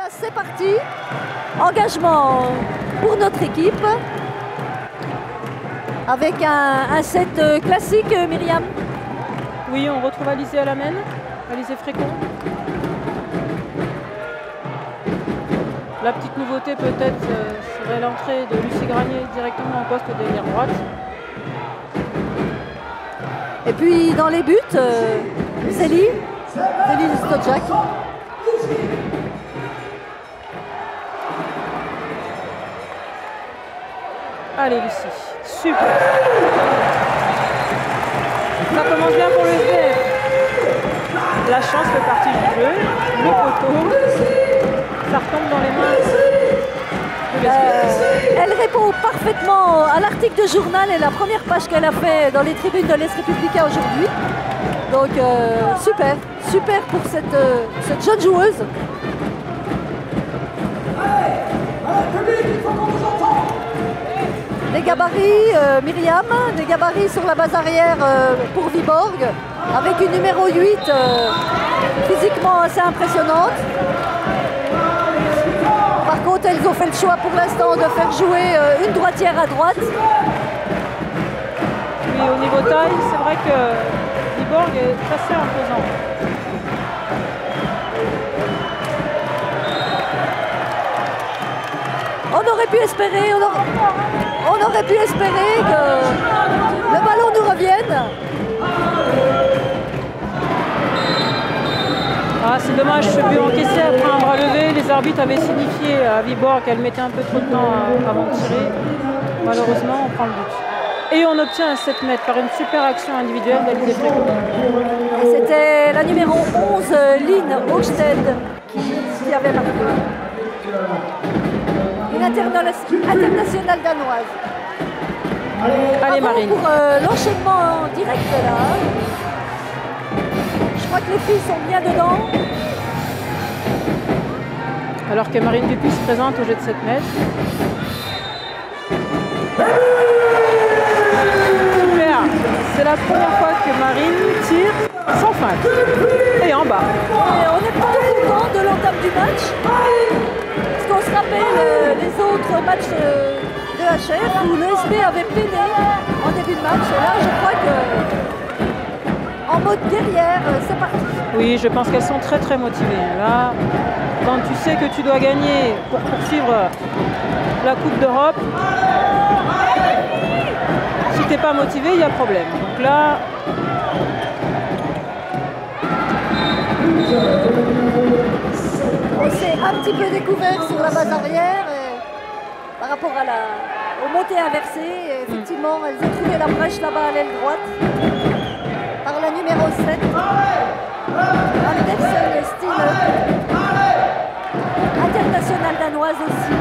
c'est parti. Engagement pour notre équipe. Avec un set classique, Myriam. Oui, on retrouve Alizé à la main, Alizé Frécon. La petite nouveauté peut-être serait l'entrée de Lucie Granier directement en poste d'ailière droite. Et puis dans les buts, Zélie Stojak. Allez Lucie, super. Ça commence bien pour le VF. La chance fait partie du jeu, le poteau, ça retombe dans les mains. Elle répond parfaitement à l'article de journal et la première page qu'elle a fait dans les tribunes de l'Est Républicain aujourd'hui. Donc super pour cette jeune joueuse. Des gabarits, Myriam, des gabarits sur la base arrière pour Viborg, avec une numéro 8 physiquement assez impressionnante. Par contre, elles ont fait le choix pour l'instant de faire jouer une droitière à droite. Oui, au niveau taille, c'est vrai que Viborg est assez imposant. On aurait pu espérer, que le ballon nous revienne. Ah, c'est dommage, ce but encaissé après un bras levé. Les arbitres avaient signifié à Viborg qu'elle mettait un peu trop de temps avant de tirer. Malheureusement, on prend le but. Et on obtient un 7 mètres par une super action individuelle d'Alizé Frécon. C'était la numéro 11, Lynn Hochsted, qui avait marqué. Une internationale danoise. Allez Marine. Pour l'enchaînement direct là. Je crois que les filles sont bien dedans. Alors que Marine Dupuis se présente au jet de 7 mètres. Super. C'est la première fois que Marine tire sans feinte. Et en bas. Et on est plutôt content de l'entame du match. Parce qu'on se rappelle les autres matchs de HF où le SB avait peiné en début de match. Et là, je crois que en mode guerrière, c'est parti. Oui, je pense qu'elles sont très très motivées. Là, quand tu sais que tu dois gagner pour poursuivre la Coupe d'Europe, si tu n'es pas motivé, il y a problème. Donc là, on s'est un petit peu découvert sur la base arrière par rapport aux montées inversées. Et effectivement, elles ont trouvé la brèche là-bas à l'aile droite par la numéro 7. Andersen Stine, internationale danoise aussi.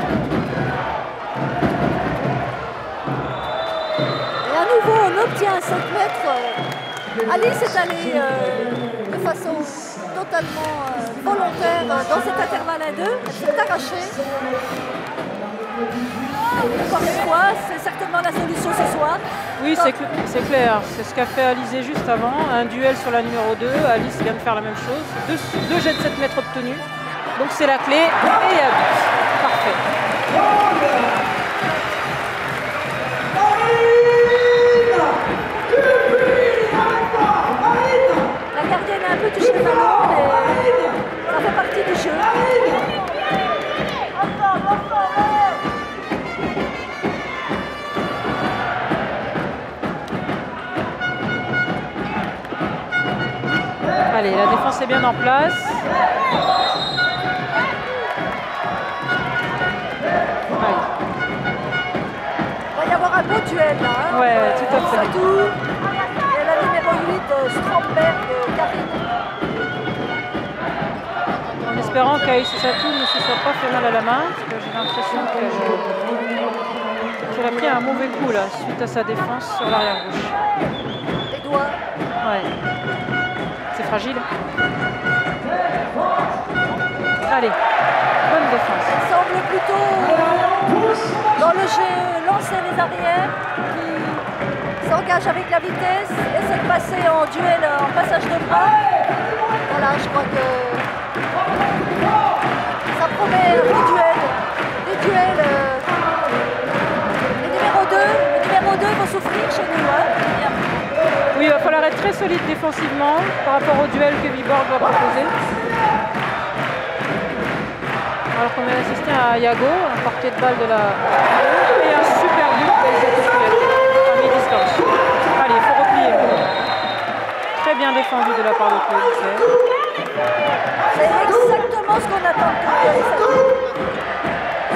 Et à nouveau, on obtient un 5 mètres. Alice est allée de façon totalement volontaire dans cet intervalle à 2. Elle s'est arrachée. Encore une fois, c'est certainement la solution ce soir. oui, c'est clair. C'est ce qu'a fait Alizé juste avant. Un duel sur la numéro 2. Alice vient de faire la même chose. Deux jets de 7 mètres obtenus. Donc c'est la clé. Et il y a but. Parfait. La gardienne a un peu touché le ballon, mais ça fait partie du jeu. Allez, la défense est bien en place. Allez. Il va y avoir un beau duel là. Hein, ouais, tout à fait. Surtout, et la numéro 8, Stromberg, Karine. En espérant qu'Aïs Satou ne se soit pas fait mal à la main, parce que j'ai l'impression qu'elle a pris un mauvais coup là, suite à sa défense sur l'arrière gauche. Les doigts. Ouais. C'est fragile. Allez, bonne défense. Il semble plutôt dans le jeu lancer les arrières, qui s'engage avec la vitesse, essaie de passer en duel, en passage de bras. Voilà, je crois que ça ça promet un beau duel. Des duels. Le numéro 2 va souffrir chez nous. Hein. Oui, il va falloir être très solide défensivement par rapport au duel que Viborg va proposer. Alors qu'on vient d'assister à Yago, un portier de balle de la... Et un super but à mi-distance. Allez, il faut replier. Très bien défendu de la part de Claude. C'est exactement ce qu'on attend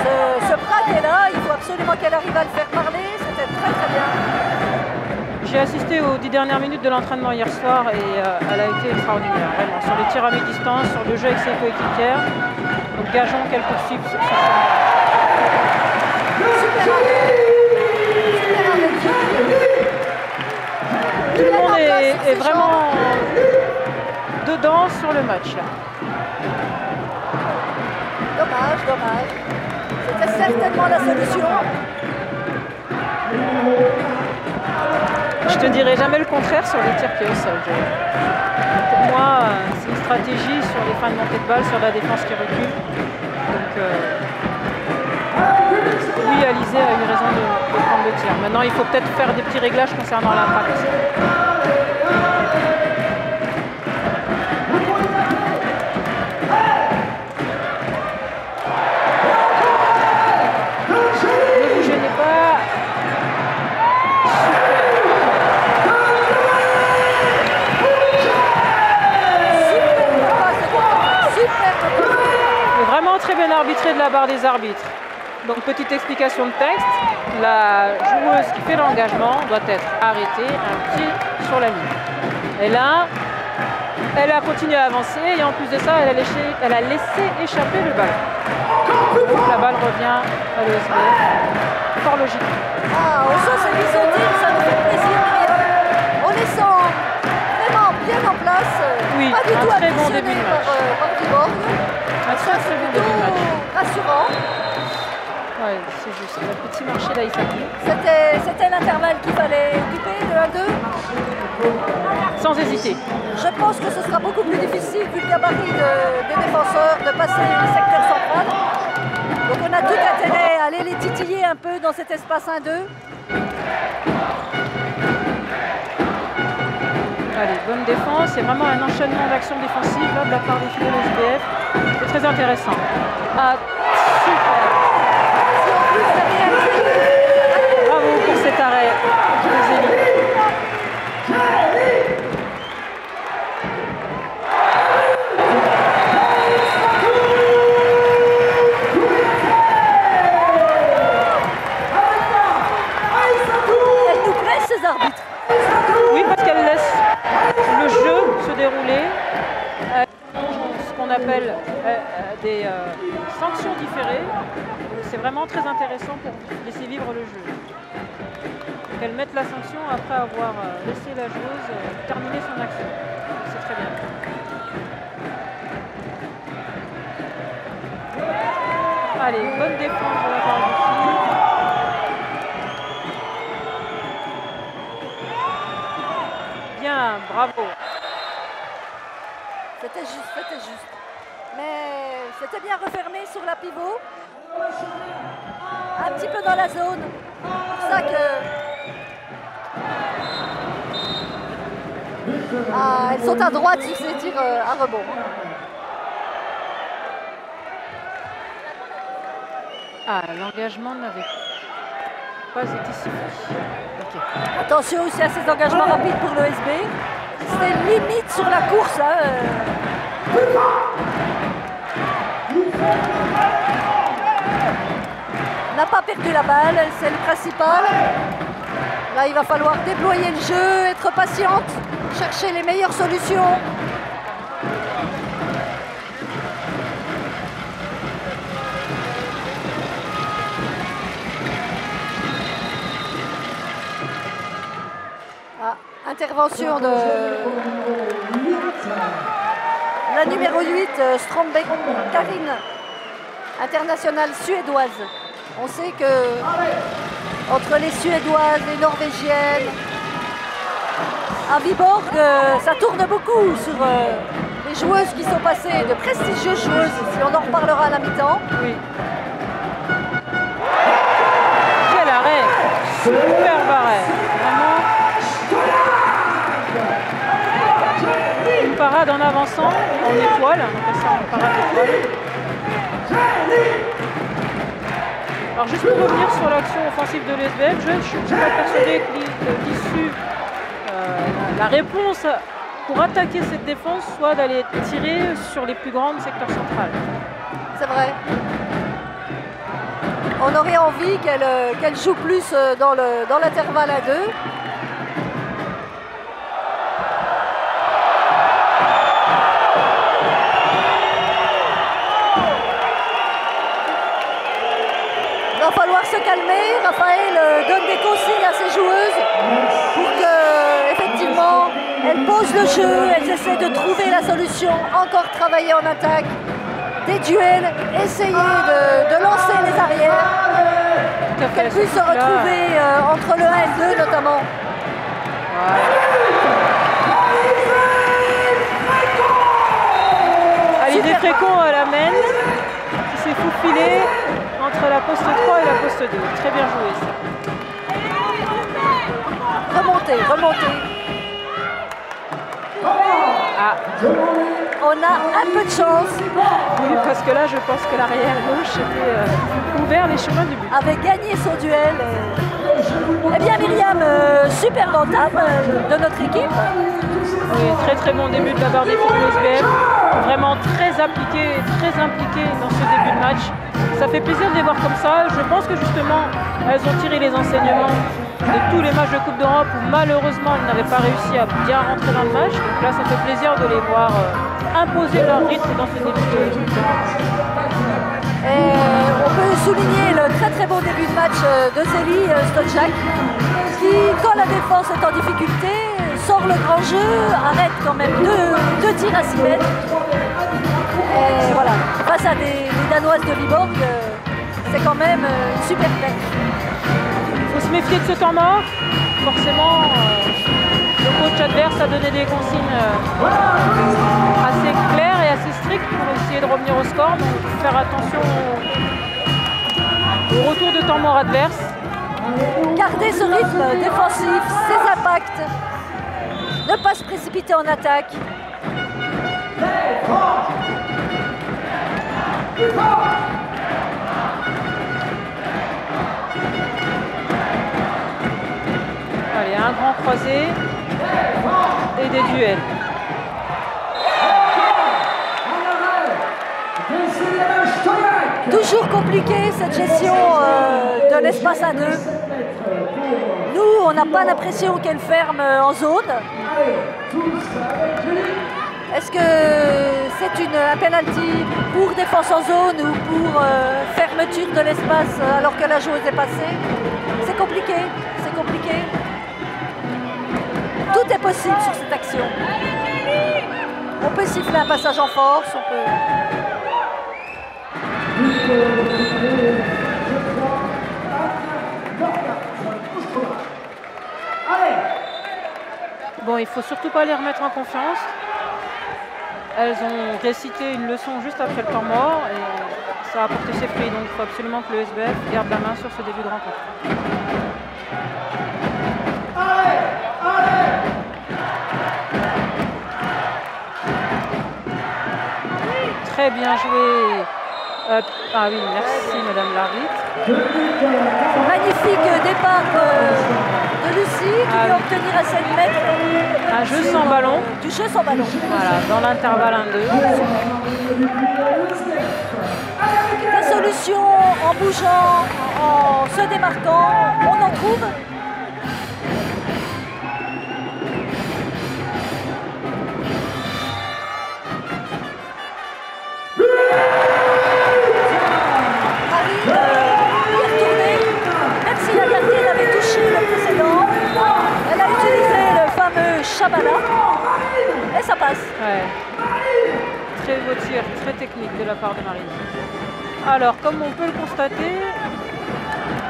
de ce bras qui est là, il faut absolument qu'elle arrive à le faire parler, c'était très très bien. J'ai assisté aux 10 dernières minutes de l'entraînement hier soir et elle a été extraordinaire, vraiment, sur les tirs à mi-distance, sur le jeu avec ses coéquipières. Donc gageons qu'elle poursuive sur ce chemin. Super Tout le monde est vraiment dedans sur le match là. Dommage. C'était certainement la solution. Je te dirai jamais le contraire sur les tirs pieds au sol. Pour moi, c'est une stratégie sur les fins de montée de balle, sur la défense qui recule. Donc, oui, Alizé a eu raison de prendre le tir. Maintenant, il faut peut-être faire des petits réglages concernant l'impact. Ne vous gênez pas. Vraiment très bien arbitré de la barre des arbitres. Donc petite explication de texte, la joueuse qui fait l'engagement doit être arrêtée un pied sur la ligne. Et là, elle a continué à avancer et en plus de ça, elle a laissé échapper le ballon. Donc la balle revient à l'ESBF. Fort logique. Ah, au sens épisodique, ça nous fait plaisir. On les sent vraiment bien en place. Oui, pas du tout très bon début de match. par Viborg. Un très bon début de match. Rassurant. Ouais, c'est juste. Le petit marché d'Aïsaki. C'était l'intervalle qu'il fallait occuper, le 1-2. Sans hésiter. Je pense que ce sera beaucoup plus difficile vu le gabarit des défenseurs de passer le secteur central. Donc on a tout intérêt à aller les titiller un peu dans cet espace 1-2. Allez, bonne défense. C'est vraiment un enchaînement d'actions défensives là, de la part des filles de l'SBF. C'est très intéressant. Ah, super. Bravo pour cet arrêt de Zélie. Elle nous presse ces arbitres. Oui, parce qu'elle laisse le jeu se dérouler. Ce qu'on appelle des sanctions différées. C'est vraiment très intéressant pour laisser vivre le jeu. Qu'elle mette la sanction après avoir laissé la joueuse terminer son action. C'est très bien. Allez, bonne défense de la part du fil. Bien, bravo. C'était juste. Mais c'était bien refermé sur la pivot. Un petit peu dans la zone. C'est pour ça que... Ah, elles sont à droite sur ces tirs à rebond. Ah, l'engagement n'avait pas été sifflé. Okay. Attention aussi à ces engagements rapides pour l'ESB. C'était limite sur la course. N'a pas perdu la balle, c'est le principal. Là, il va falloir déployer le jeu, être patiente, chercher les meilleures solutions. Intervention de la numéro 8, Strombeck Karine, internationale suédoise. On sait que entre les Suédoises, les Norvégiennes, à Viborg, ça tourne beaucoup sur des joueuses qui sont passées, de prestigieuses joueuses, si on en reparlera à la mi-temps. Oui. Quel arrêt! Superbe arrêt! Vraiment. Une parade en avançant, en étoile, on appelle ça une parade d'étoile. Alors juste pour revenir sur l'action offensive de l'ESBL, je ne suis pas persuadée que l'issue, la réponse pour attaquer cette défense soit d'aller tirer sur les plus grands secteurs centrales. C'est vrai. On aurait envie qu'elle joue plus dans l'intervalle à 2. Il va falloir se calmer. Raphaël donne des consignes à ses joueuses pour que, effectivement, elles posent le jeu, elles essaient de trouver la solution, encore travailler en attaque, des duels, essayer de lancer les arrières, qu'elles puissent se retrouver entre le 1 et le 2 notamment. Alizé Frécon à la mène, qui s'est faufilée entre la poste 3 et la poste 2. Très bien joué ça. Remontez. Ah. On a un peu de chance. Oui, parce que là, je pense que l'arrière gauche était ouvert les chemins du but. Avait gagné son duel. Eh bien, Myriam, super entame de notre équipe. Oui, très bon début de la barre des filles de l'ESBL. Vraiment très appliqué, très impliqué dans ce début de match. Ça fait plaisir de les voir comme ça. Je pense que justement, elles ont tiré les enseignements de tous les matchs de Coupe d'Europe où malheureusement elles n'avaient pas réussi à bien rentrer dans le match. Donc là, ça fait plaisir de les voir imposer leur rythme dans ce début de match. On peut souligner le très bon début de match de Zélie Stojak qui, quand la défense est en difficulté, sort le grand jeu, arrête quand même deux tirs à 6 mètres. Et voilà, face à des Danoises de Viborg, c'est quand même une super perf. Il faut se méfier de ce temps mort. Forcément, le coach adverse a donné des consignes assez claires et assez strictes pour essayer de revenir au score. Donc faire attention au retour de temps mort adverse. Garder ce rythme défensif, ses impacts, ne pas se précipiter en attaque. Allez, un grand croisé et des duels. Toujours compliqué cette gestion de l'espace à 2. Nous, on n'a pas l'impression qu'elle ferme en zone. Est-ce que c'est un penalty pour défense en zone ou pour fermeture de l'espace alors que la joueuse est passée? C'est compliqué, c'est compliqué. Tout est possible sur cette action. On peut siffler un passage en force, on peut... Bon, il faut surtout pas les remettre en confiance. Elles ont récité une leçon juste après le temps mort et ça a apporté ses fruits. Donc il faut absolument que le SBF garde la main sur ce début de rencontre. Très bien joué. Ah oui, merci Madame l'arbitre. Magnifique départ de Lucie qui peut obtenir à 7 mètres. Un jeu sans ballon. Du jeu sans ballon. Voilà, dans l'intervalle 1-2. Des solutions en bougeant, en se démarquant, on en trouve. Chabala et ça passe. Ouais. Très beau tir, très technique de la part de Marine. Alors, comme on peut le constater,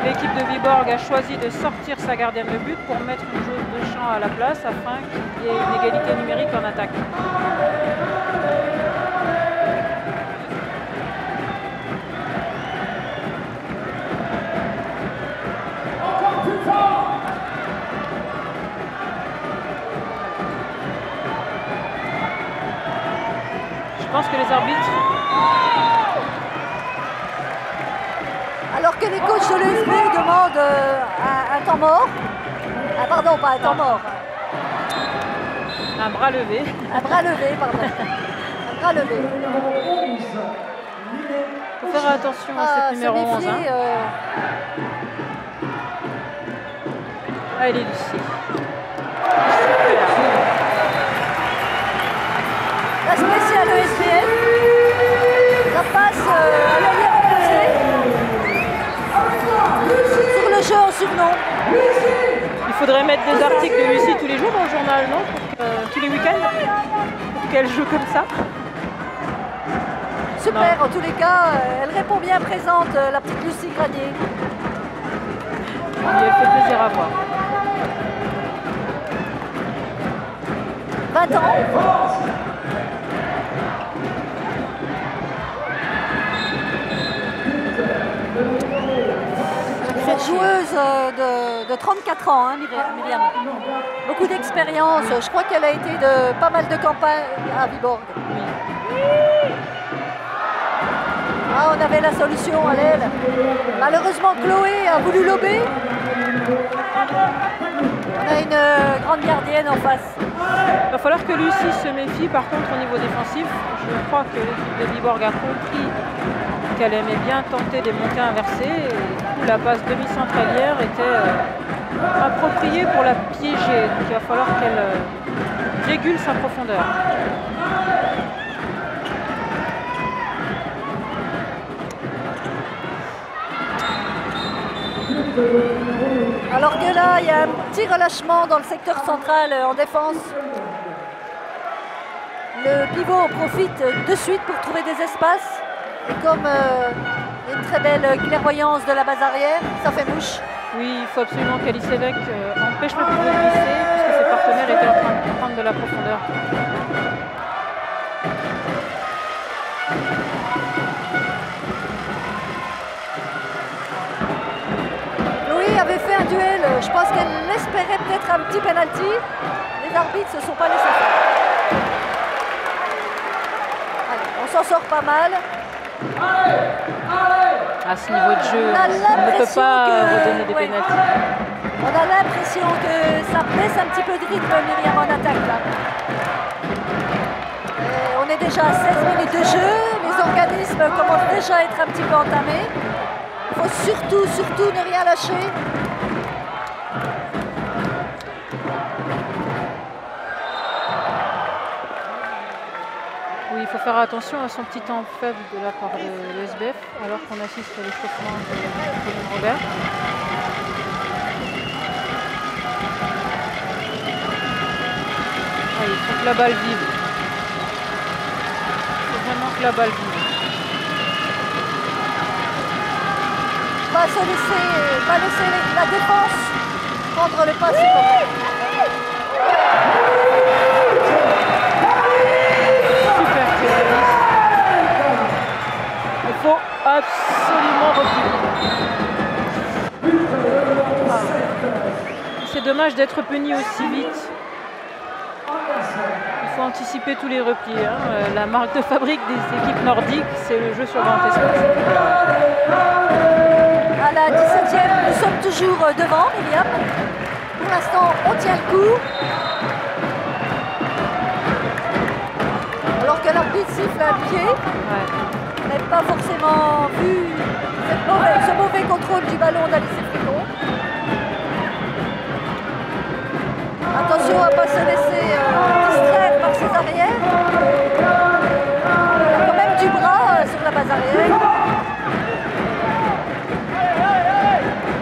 l'équipe de Viborg a choisi de sortir sa gardienne de but pour mettre une joueuse de champ à la place afin qu'il y ait une égalité numérique en attaque. Je pense que les arbitres... Alors que les coachs de l'ESB demandent un temps mort. Ah, pardon, pas un temps mort. Un bras levé. Un bras levé, pardon. Un bras levé. Il faut faire attention à cette numéro 11. Hein. Ah, elle est ici. La spéciale ESBL. Ça passe à l'allié opposé. Sur le jeu en surnom. Il faudrait mettre des articles de Lucie tous les jours dans le journal, non? Tous les week-ends pour qu'elle joue comme ça. Super, non. En tous les cas, elle répond bien présente, la petite Lucie Granier. Elle fait plaisir à voir. 20 ans. Cette joueuse de 34 ans, hein, Myriam. Beaucoup d'expérience. Je crois qu'elle a été de pas mal de campagnes à Viborg. Ah, on avait la solution à l'aile. Malheureusement, Chloé a voulu lober. On a une grande gardienne en face. Il va falloir que Lucie se méfie par contre au niveau défensif. Je crois que l'équipe de Viborg a compris qu'elle aimait bien tenter des montées inversées. Et du coup, la passe demi-centralière était appropriée pour la piéger. Donc il va falloir qu'elle régule sa profondeur. Alors que là, il y a un petit relâchement dans le secteur central en défense. Le pivot en profite de suite pour trouver des espaces. Et comme une très belle clairvoyance de la base arrière, ça fait mouche. Oui, il faut absolument qu'Alice Lévesque empêche le pivot de glisser puisque ses partenaires étaient en train de prendre de la profondeur. Avait fait un duel, je pense qu'elle espérait peut-être un petit penalty. Les arbitres ne se sont pas laissés faire. Allez, on s'en sort pas mal. À ce niveau de jeu, on ne peut pas vous donner des penaltys. On a l'impression que ça baisse un petit peu de rythme, Myriam, en attaque là. On est déjà à 16 minutes de jeu, les organismes commencent déjà à être un petit peu entamés. Il faut surtout ne rien lâcher. Oui, il faut faire attention à son petit temps faible de la part de l'ESBF alors qu'on assiste à l'échauffement de Robert. Il faut que la balle vive. Il faut vraiment que la balle vive. Pas laisser la défense prendre le pas supérieur. Super tir. Il faut absolument reculer. C'est dommage d'être puni aussi vite. Il faut anticiper tous les replis. Hein. La marque de fabrique des équipes nordiques, c'est le jeu sur grand espace. À la 17e, nous sommes toujours devant, Myriam. Pour l'instant, on tient le coup. Alors que l'arbitre siffle un pied. On n'a pas forcément vu ce mauvais contrôle du ballon d'Alice Fricot. Attention à ne pas se laisser distraire par ses arrières. Il y a quand même du bras sur la base arrière.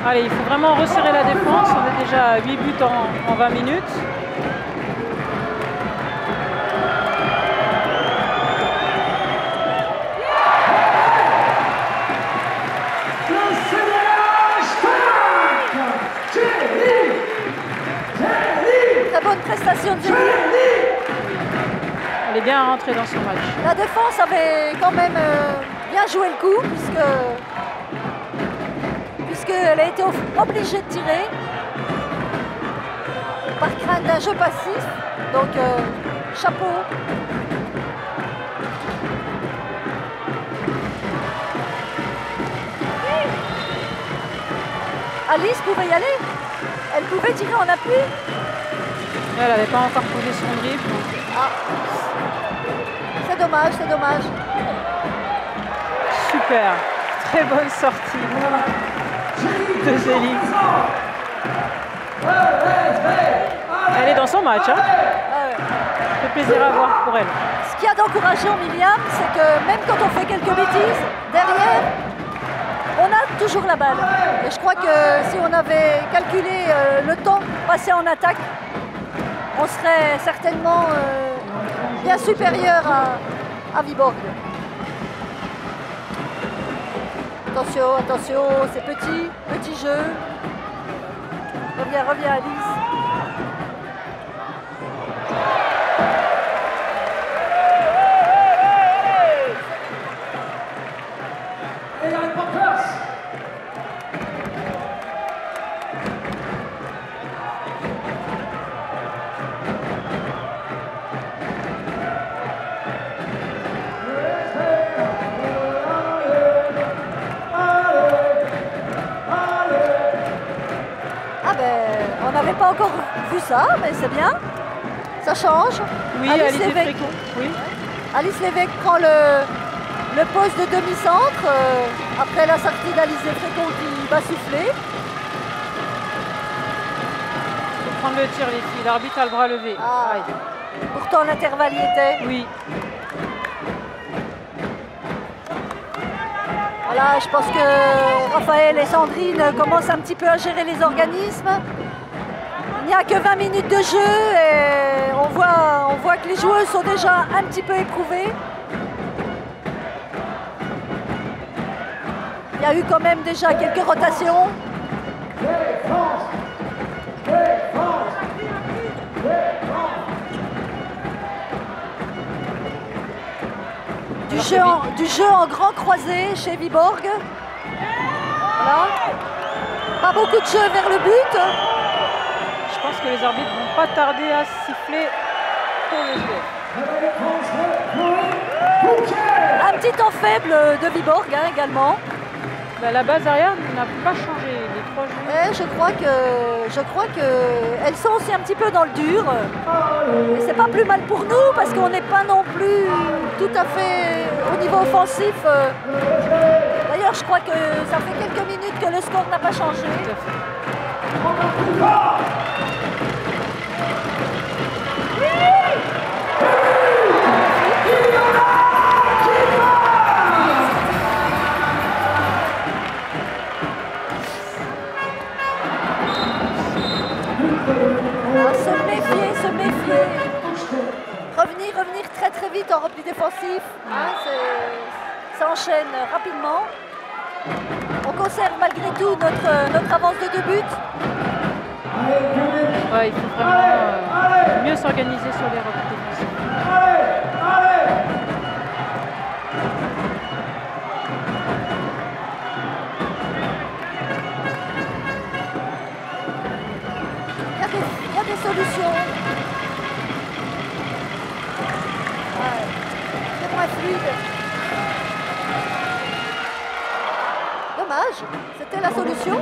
Allez, il faut vraiment resserrer la défense. On est déjà à 8 buts en 20 minutes. Très bonne prestation de Jenny. Elle est bien rentrée dans son match. La défense avait quand même bien joué le coup puisqu'elle a été obligée de tirer par crainte d'un jeu passif. Donc chapeau. Alice pouvait y aller. Elle pouvait tirer en appui. Elle n'avait pas encore posé son dribble. Ah. C'est dommage, c'est dommage. Super. Très bonne sortie de Zélie. Elle est dans son match. Hein. Ah ouais. Ça fait plaisir à voir pour elle. Ce qu'il y a d'encourageant, Myriam, c'est que même quand on fait quelques bêtises, derrière, on a toujours la balle. Et je crois que si on avait calculé le temps passé en attaque, on serait certainement bien supérieur à Viborg. Attention, attention, c'est petit jeu. Reviens, reviens Alice. On n'avait pas encore vu ça, mais c'est bien. Ça change. Oui, Alice Lévesque. Oui. Alice Lévesque prend le poste de demi-centre après la sortie d'Alice Lévesque qui va souffler. Il faut prendre le tir, les filles. L'arbitre a le bras levé. Ah, pourtant, l'intervalle y était. Oui. Voilà, je pense que Raphaël et Sandrine commencent un petit peu à gérer les organismes. Il n'y a que 20 minutes de jeu et on voit que les joueuses sont déjà un petit peu éprouvées. Il y a eu quand même déjà quelques rotations. Du jeu en grand croisé chez Viborg. Voilà. Pas beaucoup de jeu vers le but. Je pense que les arbitres ne vont pas tarder à siffler pour le jeu. Un petit temps faible de Viborg également. Bah, la base arrière n'a pas changé. Les trois joueurs. Et je crois que elles sont aussi un petit peu dans le dur. Et c'est pas plus mal pour nous parce qu'on n'est pas non plus tout à fait au niveau offensif. D'ailleurs, je crois que ça fait quelques minutes que le score n'a pas changé. Tout à fait. Se méfier. Revenir très très vite en repli défensif. Hein, ça enchaîne rapidement. On conserve malgré tout notre avance de 2 buts. Ouais, il faut vraiment mieux s'organiser sur les replis défensifs. Il y a des solutions. Ouais. C'est moins fluide. Dommage, c'était la solution.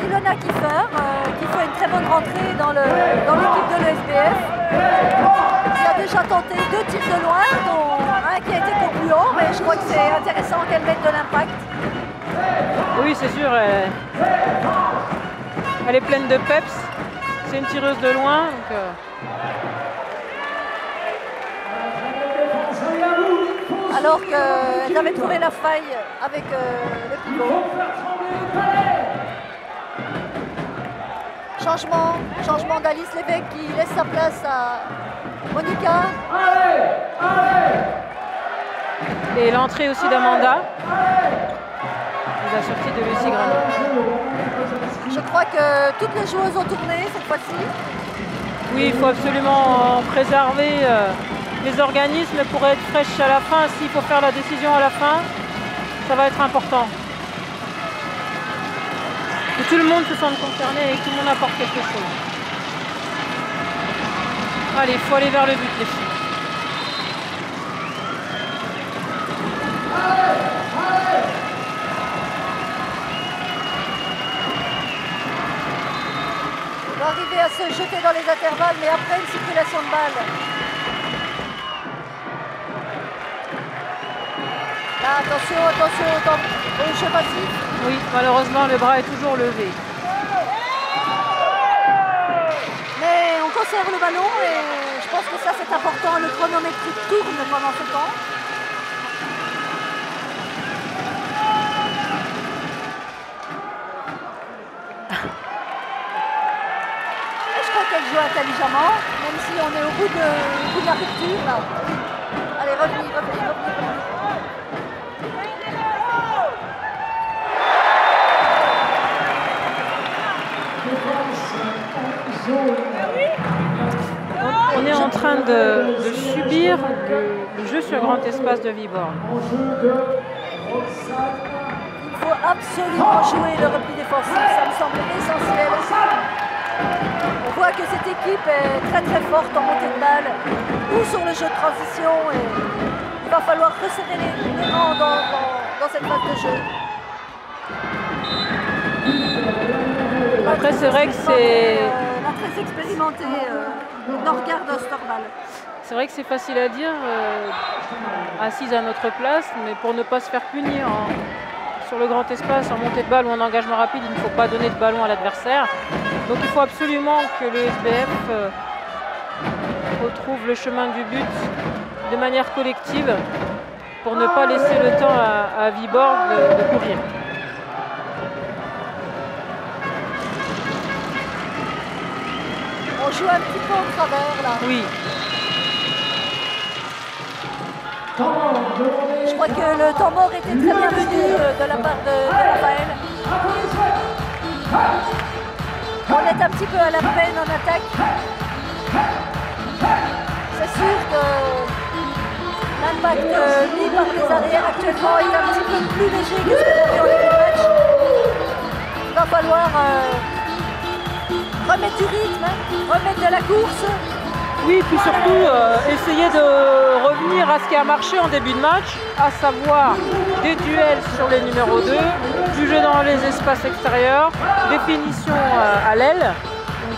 Ilona Kiefer, qui fait une très bonne rentrée dans l'équipe de l'ESBF. Qui a déjà tenté 2 tirs de loin, dont un qui a été concluant, mais je crois que c'est intéressant qu'elle mette de l'impact. Oui, c'est sûr. Elle est pleine de peps. C'est une tireuse de loin. Donc, alors qu'elle avait trouvé la faille avec le pivot. Changement d'Alice Lévesque qui laisse sa place à Monica. Et l'entrée aussi d'Amanda. Et la sortie de Lucie Granot. Je crois que toutes les joueuses ont tourné cette fois-ci. Oui, il faut absolument préserver les organismes pour être fraîches à la fin. S'il faut faire la décision à la fin, ça va être important. Que tout le monde se sente concerné et que tout le monde apporte quelque chose. Allez, il faut aller vers le but, les filles. se jeter dans les intervalles, mais après une circulation de balle. Là, attention, attention, au jeu passif. Oui, malheureusement, le bras est toujours levé. Mais on conserve le ballon et je pense que ça c'est important. Le chronomètre tourne pendant ce temps. Et je crois qu'elle joue intelligemment, même si on est au bout de la rupture là. Allez, revenez. On est en train de subir le jeu sur grand espace de Viborg. Il faut absolument jouer le repli défensif, ça me semble essentiel. On voit que cette équipe est très très forte en montée de balle ou sur le jeu de transition et il va falloir resserrer les rangs dans cette phase de jeu. Après, c'est vrai que c'est... La très expérimentée Norgard Osterwald. C'est vrai que c'est facile à dire, assise à notre place, mais pour ne pas se faire punir sur le grand espace, en montée de balle ou en engagement rapide, il ne faut pas donner de ballon à l'adversaire. Donc il faut absolument que le SBF retrouve le chemin du but de manière collective pour ne pas laisser le temps à Viborg de courir. On joue un petit peu au travers là. Oui. Je crois que le temps mort était très bienvenu de la part de Raphaël. On est un petit peu à la peine en attaque. C'est sûr que l'impact mis par les arrières actuellement est un petit peu plus léger que ce qu'on a vu en début de match. Il va falloir remettre du rythme, remettre de la course. Oui, puis surtout essayer de revenir à ce qui a marché en début de match, à savoir des duels sur les numéros 2, du jeu dans les espaces extérieurs, des finitions à l'aile.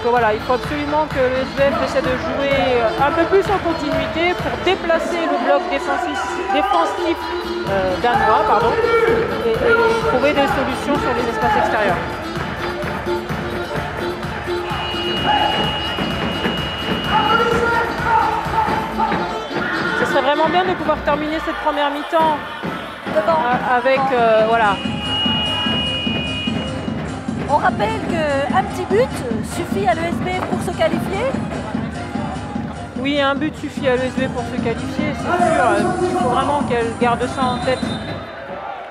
Donc voilà, il faut absolument que le SBF essaie de jouer un peu plus en continuité pour déplacer le bloc défensif danois et trouver des solutions sur les espaces extérieurs. Ce serait vraiment bien de pouvoir terminer cette première mi-temps avec voilà. On rappelle qu'un petit but suffit à l'ESB pour se qualifier. Oui, un but suffit à l'ESB pour se qualifier, c'est sûr. Il faut vraiment qu'elle garde ça en tête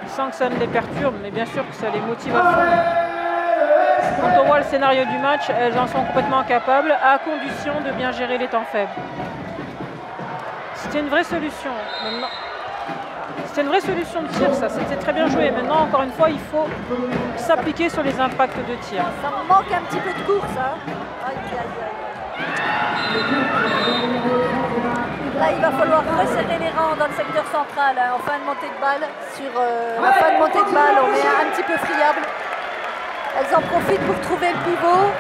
sans que ça ne les perturbe, mais bien sûr que ça les motive à fond. Quand on voit le scénario du match, elles en sont complètement capables, à condition de bien gérer les temps faibles. C'était une vraie solution. C'était une vraie solution de tir, ça. C'était très bien joué. Maintenant, encore une fois, il faut s'appliquer sur les impacts de tir. Ça me manque un petit peu de course. Hein. Aïe, aïe, aïe. Là, il va falloir resserrer les rangs dans le secteur central hein, en fin de montée de balle. Sur la fin de montée de balle, on est un petit peu friable. Elles en profitent pour trouver le pivot.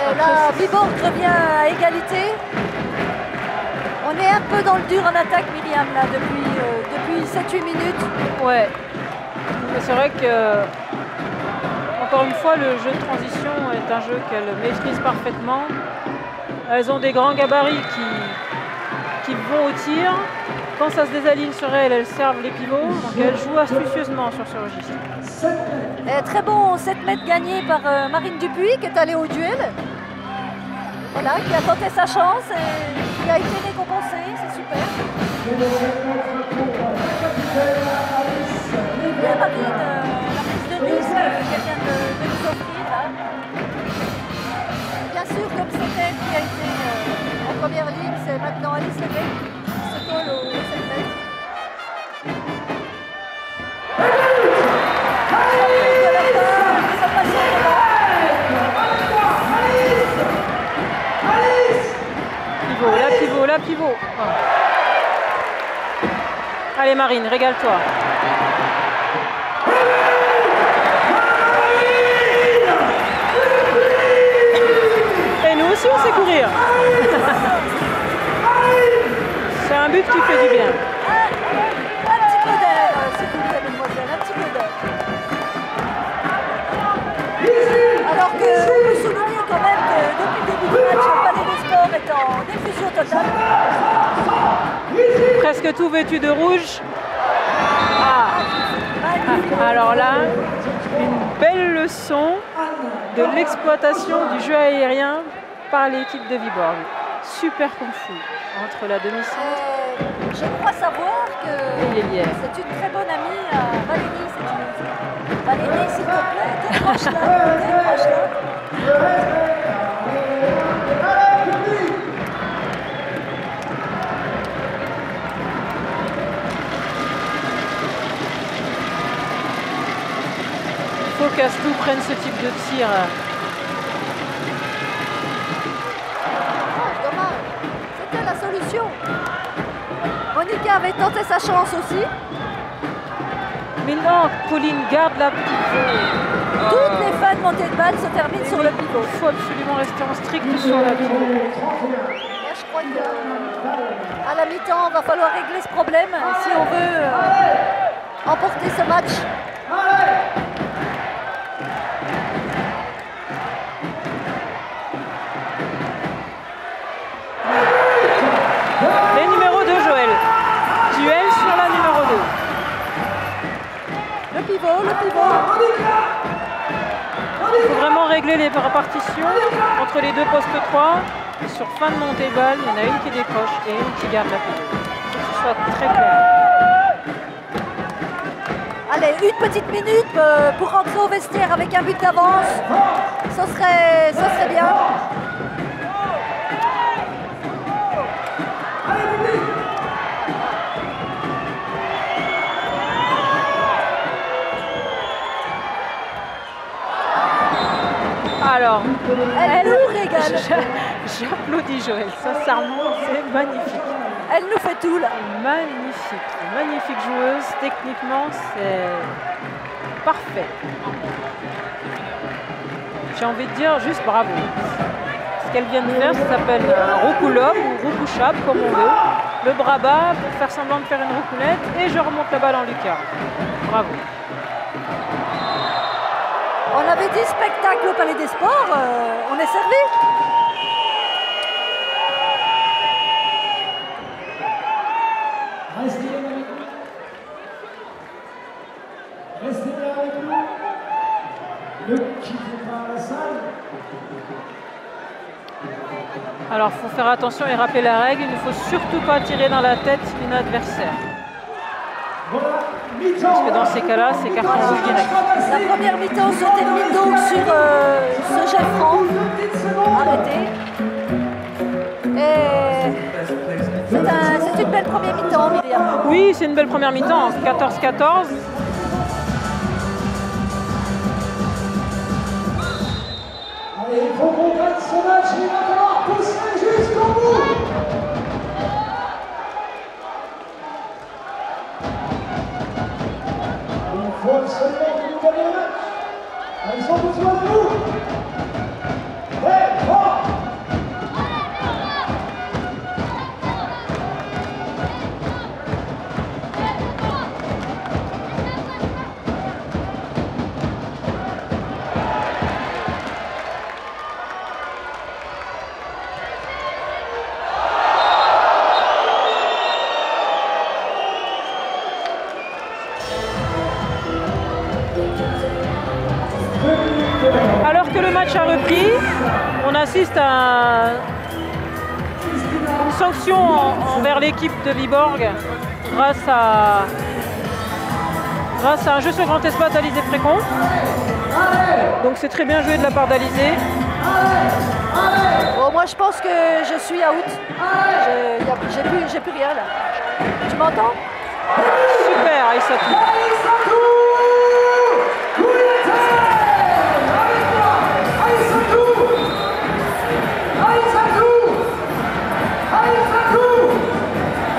Et là, Viborg revient à égalité. On est un peu dans le dur en attaque, Myriam, là, depuis 7-8 minutes. Ouais. Mais c'est vrai que, encore une fois, le jeu de transition est un jeu qu'elles maîtrisent parfaitement. Elles ont des grands gabarits qui vont au tir. Quand ça se désaligne sur elles, elles servent les pivots. Donc elles jouent astucieusement sur ce registre. Très bon 7 mètres gagné par Marine Dupuis qui est allée au duel. Voilà, qui a tenté sa chance et qui a été récompensée, c'est super. Bien Marine, la prise de risque qu'elle vient de nous offrir là. Bien sûr, comme c'est elle qui a été en première ligne, c'est maintenant Alice Lévesque qui se colle au 7 mètres. La pivot. Oh. Allez Marine, régale-toi. aussi, on sait courir. C'est un but qui fait du bien. Un petit peu d'air, s'il vous plaît, mademoiselle, un petit peu d'air. Alors que on peut souligner quand même que depuis le début du match, le Palais des Sports est en effusion totale. Presque tout vêtu de rouge. Alors là, une belle leçon de l'exploitation du jeu aérien par l'équipe de Viborg. Super kung fu entre la demi-centre. Je crois savoir que et l'ailière. c'est une très bonne amie à Valérie. Valérie, s'il te plaît, décroche-la. Il faut qu'Astou prenne ce type de tir. Dommage, c'était la solution. Monica avait tenté sa chance aussi. Mais non, Pauline garde la... Toutes les fins de montée de balle se terminent sur le pivot. Il faut absolument rester en strict sur la pivot. Là, je crois qu'à la mi-temps, il va falloir régler ce problème si on veut emporter ce match. Les numéros 2, Joël. Duel sur la numéro 2. Le pivot. Il faut vraiment régler les répartitions entre les deux postes 3. Et sur fin de montée balle, il y en a une qui décroche et une qui garde la pivot. Il faut que ce soit très clair. Allez, une petite minute pour rentrer au vestiaire avec un but d'avance. Ça serait bien. Alors, Elle nous régale. J'applaudis Joël, sincèrement, c'est magnifique. Elle nous fait tout là. Magnifique joueuse, techniquement c'est parfait. J'ai envie de dire juste bravo. Ce qu'elle vient de faire, ça s'appelle un roucoulop ou roucouchap comme on veut. Le bras bas pour faire semblant de faire une roucoulette et je remonte la balle en lucarne. Bravo. On avait dit spectacle au Palais des Sports, on est servi. Restez bien avec nous. Ne quittez pas la salle. Alors il faut faire attention et rappeler la règle, il ne faut surtout pas tirer dans la tête une adversaire. Parce que dans ces cas-là, c'est carton rouge direct. La première mi-temps se termine donc sur ce jet franc arrêté. Et c'est une belle première mi-temps, Myriam. Oui, c'est une belle première mi-temps, 14-14. Allez, il faut qu'on gagne ce match, il va falloir pousser jusqu'au bout. Il faut absolument que nous gagnions le match. Ils ont besoin de nous. Très fort. Alors que le match a repris, on assiste à une sanction envers l'équipe de Viborg grâce à un jeu sur grand espace d'Alizé Frécon. Donc c'est très bien joué de la part d'Alizé. Bon, moi je pense que je suis out. J'ai plus rien là. Tu m'entends? Super, Aïssatou.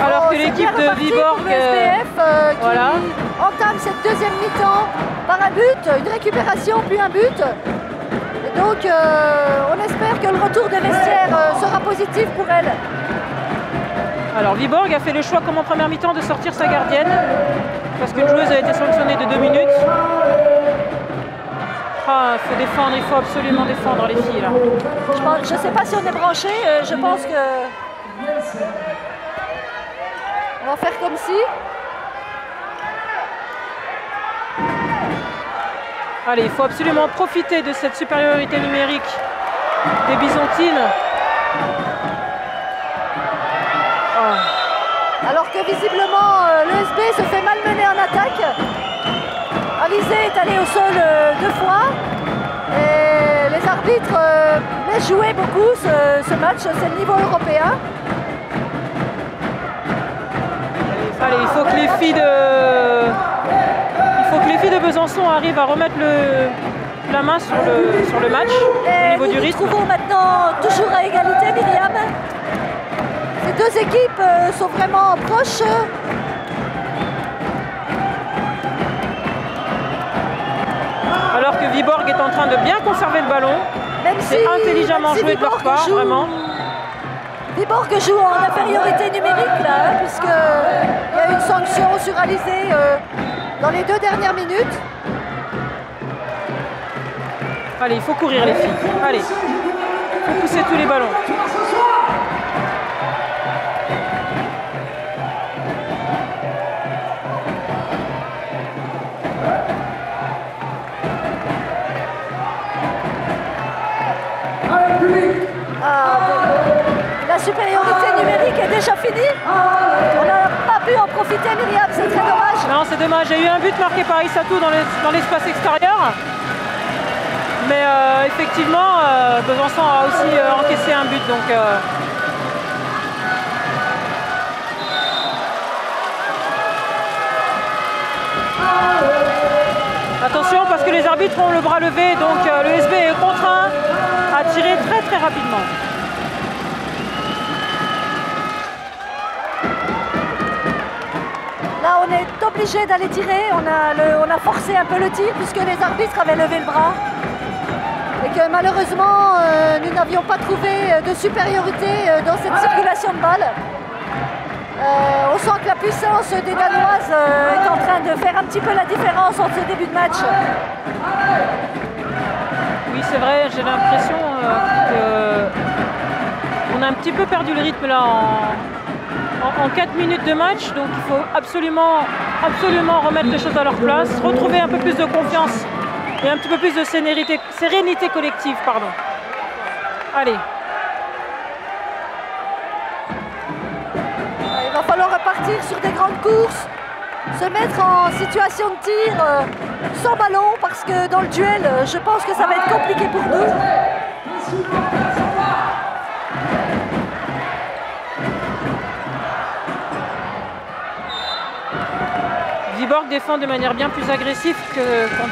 Alors que l'équipe de Viborg voilà, entame cette deuxième mi-temps par un but, une récupération puis un but. Et Donc on espère que le retour des vestiaires sera positif pour elle. Alors Viborg a fait le choix comme en première mi-temps de sortir sa gardienne parce qu'une joueuse a été sanctionnée de 2 minutes. Ah, il faut défendre, il faut absolument défendre les filles là. Je ne sais pas si on est branché, je pense que on va faire comme si. Allez, il faut absolument profiter de cette supériorité numérique des Byzantines. Oh. Alors que visiblement l'ESB se fait malmener en attaque. Alizé est allé au sol 2 fois. Et les arbitres laissent jouer beaucoup ce match, c'est le niveau européen. Allez, il faut que les filles de Besançon arrivent à remettre la main sur le match au niveau du rythme. Nous trouvons maintenant toujours à égalité, Myriam. Ces 2 équipes sont vraiment proches. Alors que Viborg est en train de bien conserver le ballon. C'est intelligemment joué de leur part, vraiment. Viborg joue en infériorité numérique là, puisqu'il y a une sanction sur Alizé dans les 2 dernières minutes. Allez, il faut courir les filles. Allez, il faut pousser tous les ballons. La supériorité numérique est déjà finie. On n'a pas pu en profiter, Myriam, c'est très dommage. Non, c'est dommage. Il y a eu un but marqué par Issatou dans l'espace extérieur. Mais effectivement, Besançon a aussi encaissé un but. Donc, attention parce que les arbitres ont le bras levé. Donc le SB est contraint à tirer très très rapidement. Là, on est obligé d'aller tirer. On a forcé un peu le tir puisque les arbitres avaient levé le bras. Et que malheureusement, nous n'avions pas trouvé de supériorité dans cette circulation de balles. On sent que la puissance des Danoises est en train de faire un petit peu la différence entre ce début de match. Oui, c'est vrai, j'ai l'impression qu'on a un petit peu perdu le rythme là en 4 minutes de match. Donc il faut absolument remettre les choses à leur place, retrouver un peu plus de confiance et un petit peu plus de sérénité collective. Pardon. Allez. Il va falloir repartir sur des grandes courses, se mettre en situation de tir sans ballon parce que dans le duel, je pense que ça va être compliqué pour nous. Viborg défend de manière bien plus agressive qu'en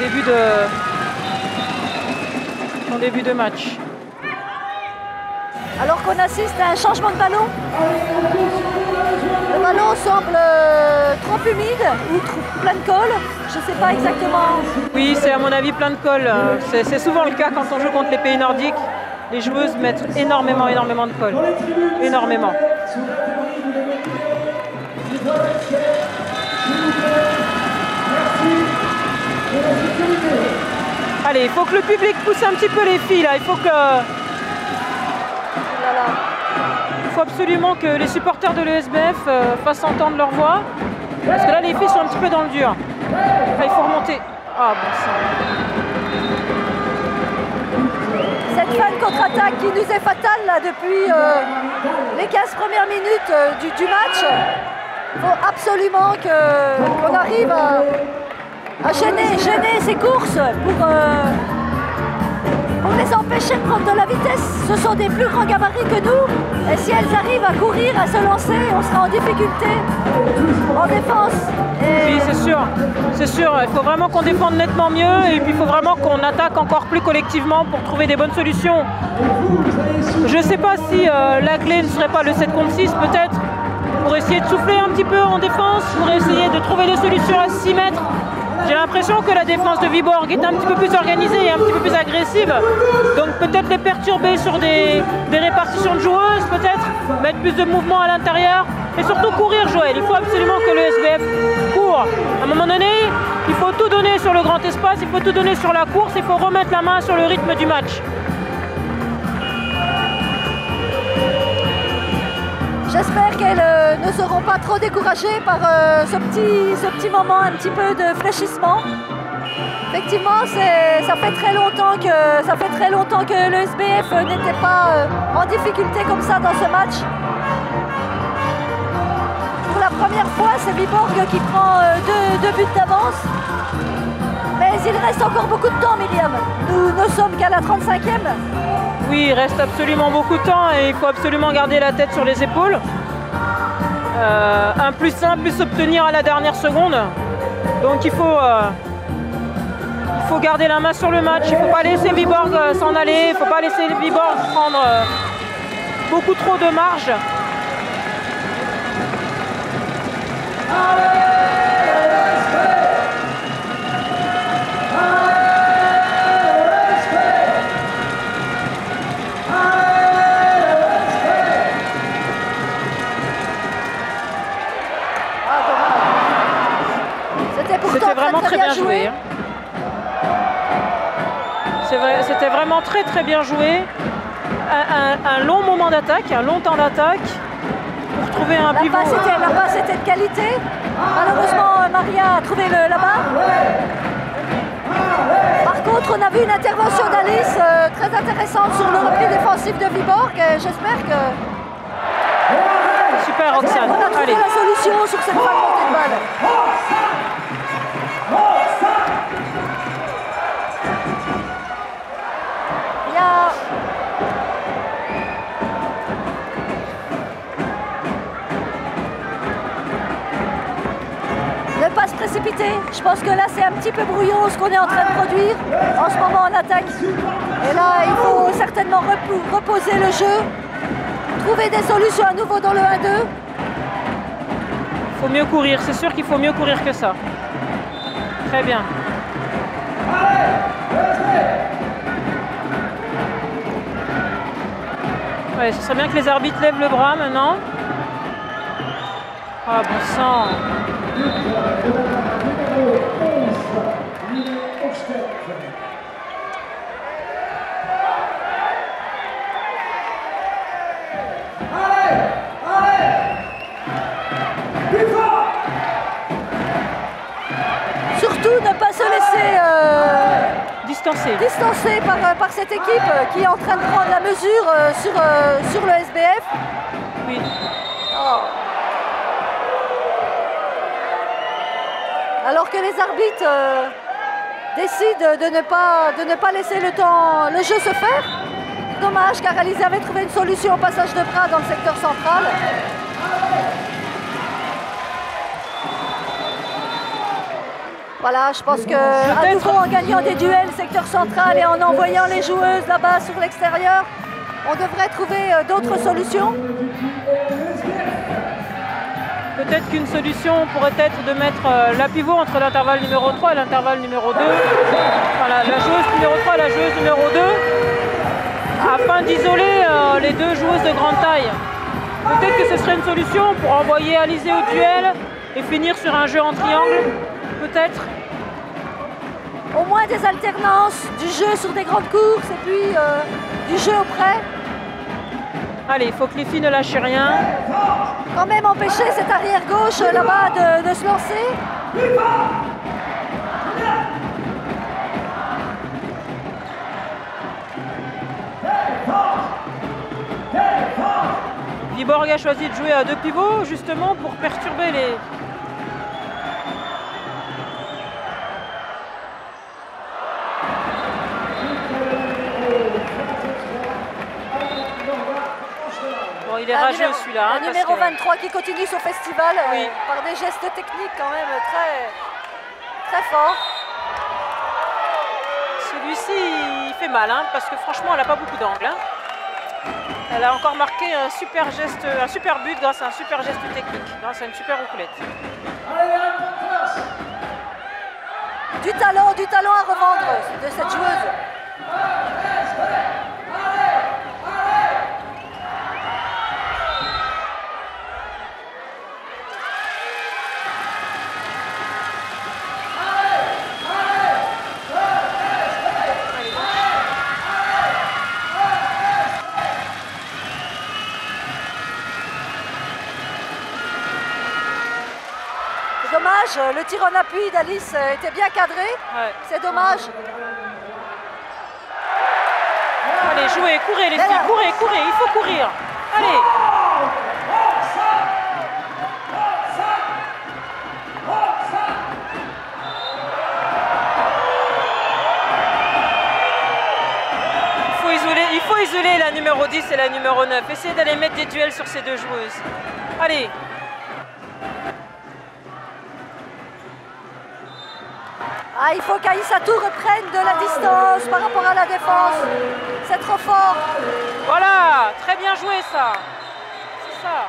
début de match. Alors qu'on assiste à un changement de ballon. Le ballon semble trop humide ou plein de colle. Je ne sais pas exactement. Oui, c'est à mon avis plein de colle. C'est souvent le cas quand on joue contre les pays nordiques. Les joueuses mettent énormément de colle. Énormément. Allez, il faut que le public pousse un petit peu les filles là. Il faut absolument que les supporters de l'ESBF fassent entendre leur voix. Parce que là, les filles sont un petit peu dans le dur. Là, il faut remonter. Ah, bon sang. Cette fin de contre-attaque qui nous est fatale là, depuis les 15 premières minutes du match. Il faut absolument qu'on arrive à gêner ces courses pour les empêcher de prendre de la vitesse. Ce sont des plus grands gabarits que nous. Et si elles arrivent à courir, à se lancer, on sera en difficulté en défense. Oui, c'est sûr. C'est sûr. Il faut vraiment qu'on défende nettement mieux. Et puis il faut vraiment qu'on attaque encore plus collectivement pour trouver des bonnes solutions. Je ne sais pas si la clé ne serait pas le 7 contre 6 peut-être. Pour essayer de souffler un petit peu en défense. Pour essayer de trouver des solutions à 6 mètres. J'ai l'impression que la défense de Viborg est un petit peu plus organisée et un petit peu plus agressive. Donc peut-être les perturber sur des répartitions de joueuses, peut-être mettre plus de mouvement à l'intérieur. Et surtout courir, Joël. Il faut absolument que le SBF court. À un moment donné, il faut tout donner sur le grand espace, il faut tout donner sur la course, il faut remettre la main sur le rythme du match. J'espère qu'elles ne seront pas trop découragées par ce petit moment, un petit peu de fléchissement. Effectivement, ça fait très longtemps que le SBF n'était pas en difficulté comme ça dans ce match. Pour la première fois, c'est Viborg qui prend deux buts d'avance. Mais il reste encore beaucoup de temps, Myriam. Nous ne sommes qu'à la 35e. Oui, il reste absolument beaucoup de temps et il faut absolument garder la tête sur les épaules. 1+1 plus obtenir à la dernière seconde. Donc il faut garder la main sur le match. Il ne faut pas laisser Viborg s'en aller. Il ne faut pas laisser Viborg prendre beaucoup trop de marge. C'était vraiment très bien joué. C'était vraiment très bien joué. Un long moment d'attaque, un long temps d'attaque pour trouver un pivot. La passe était de qualité. Malheureusement, Maria a trouvé la barre. Par contre, on a vu une intervention d'Alice très intéressante sur le repli défensif de Viborg. J'espère que... Super, Roxane. On a trouvé la solution sur cette montée de balle. Ne pas se précipiter. Je pense que là c'est un petit peu brouillon ce qu'on est en train de produire en ce moment en attaque. Et là il faut certainement reposer le jeu, trouver des solutions à nouveau dans le 1-2. Il faut mieux courir, c'est sûr qu'il faut mieux courir que ça. Très bien. Ouais, ce serait bien que les arbitres lèvent le bras maintenant. Ah bon sang. Surtout ne pas se laisser distancer par cette équipe qui est en train de prendre la mesure sur le SBF. Oui. Oh. Alors que les arbitres décident de ne pas laisser le jeu se faire. Dommage car Alizé avait trouvé une solution au passage de bras dans le secteur central. Voilà, je pense qu'à nouveau en gagnant des duels secteur central et en envoyant les joueuses là-bas sur l'extérieur, on devrait trouver d'autres solutions. Peut-être qu'une solution pourrait être de mettre la pivot entre l'intervalle numéro 3 et l'intervalle numéro 2. Voilà, la joueuse numéro 3 et la joueuse numéro 2, afin d'isoler les deux joueuses de grande taille. Peut-être que ce serait une solution pour envoyer Alizé au duel et finir sur un jeu en triangle. Peut-être. Au moins des alternances du jeu sur des grandes courses et puis du jeu au près. Allez, il faut que les filles ne lâchent rien. Quand même empêcher cette arrière gauche là-bas de se lancer. Viborg a choisi de jouer à deux pivots justement pour perturber les... Bon, il est rageux celui-là. Le numéro 23 qui continue son festival oui. Par des gestes techniques quand même très forts. Celui-ci, il fait mal, hein, parce que franchement, elle n'a pas beaucoup d'angle. Hein. Elle a encore marqué un super geste, un super but grâce à un super geste technique, grâce à une super roucoulette. du talent à revendre de cette joueuse. Dommage, le tir en appui d'Alice était bien cadré. Ouais. C'est dommage. Allez, jouez, courez les filles, courez, courez, il faut courir. Allez. Il faut isoler la numéro 10 et la numéro 9. Essayez d'aller mettre des duels sur ces deux joueuses. Allez. Ah, il faut qu'Aïssatou reprenne de la distance par rapport à la défense. C'est trop fort. Voilà, très bien joué ça. C'est ça.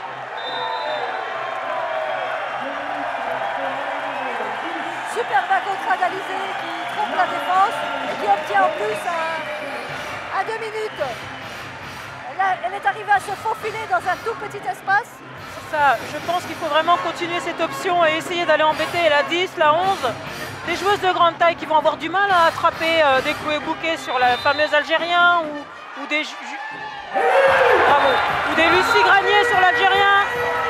Super bas contre d'Alizé qui trompe la défense et qui obtient en plus à 2 minutes. Elle est arrivée à se faufiler dans un tout petit espace. C'est ça, je pense qu'il faut vraiment continuer cette option et essayer d'aller embêter la 10, la 11. Des joueuses de grande taille qui vont avoir du mal à attraper des coups et bouquets sur la fameuse Algérien ou des Lucie Granier sur l'Algérien,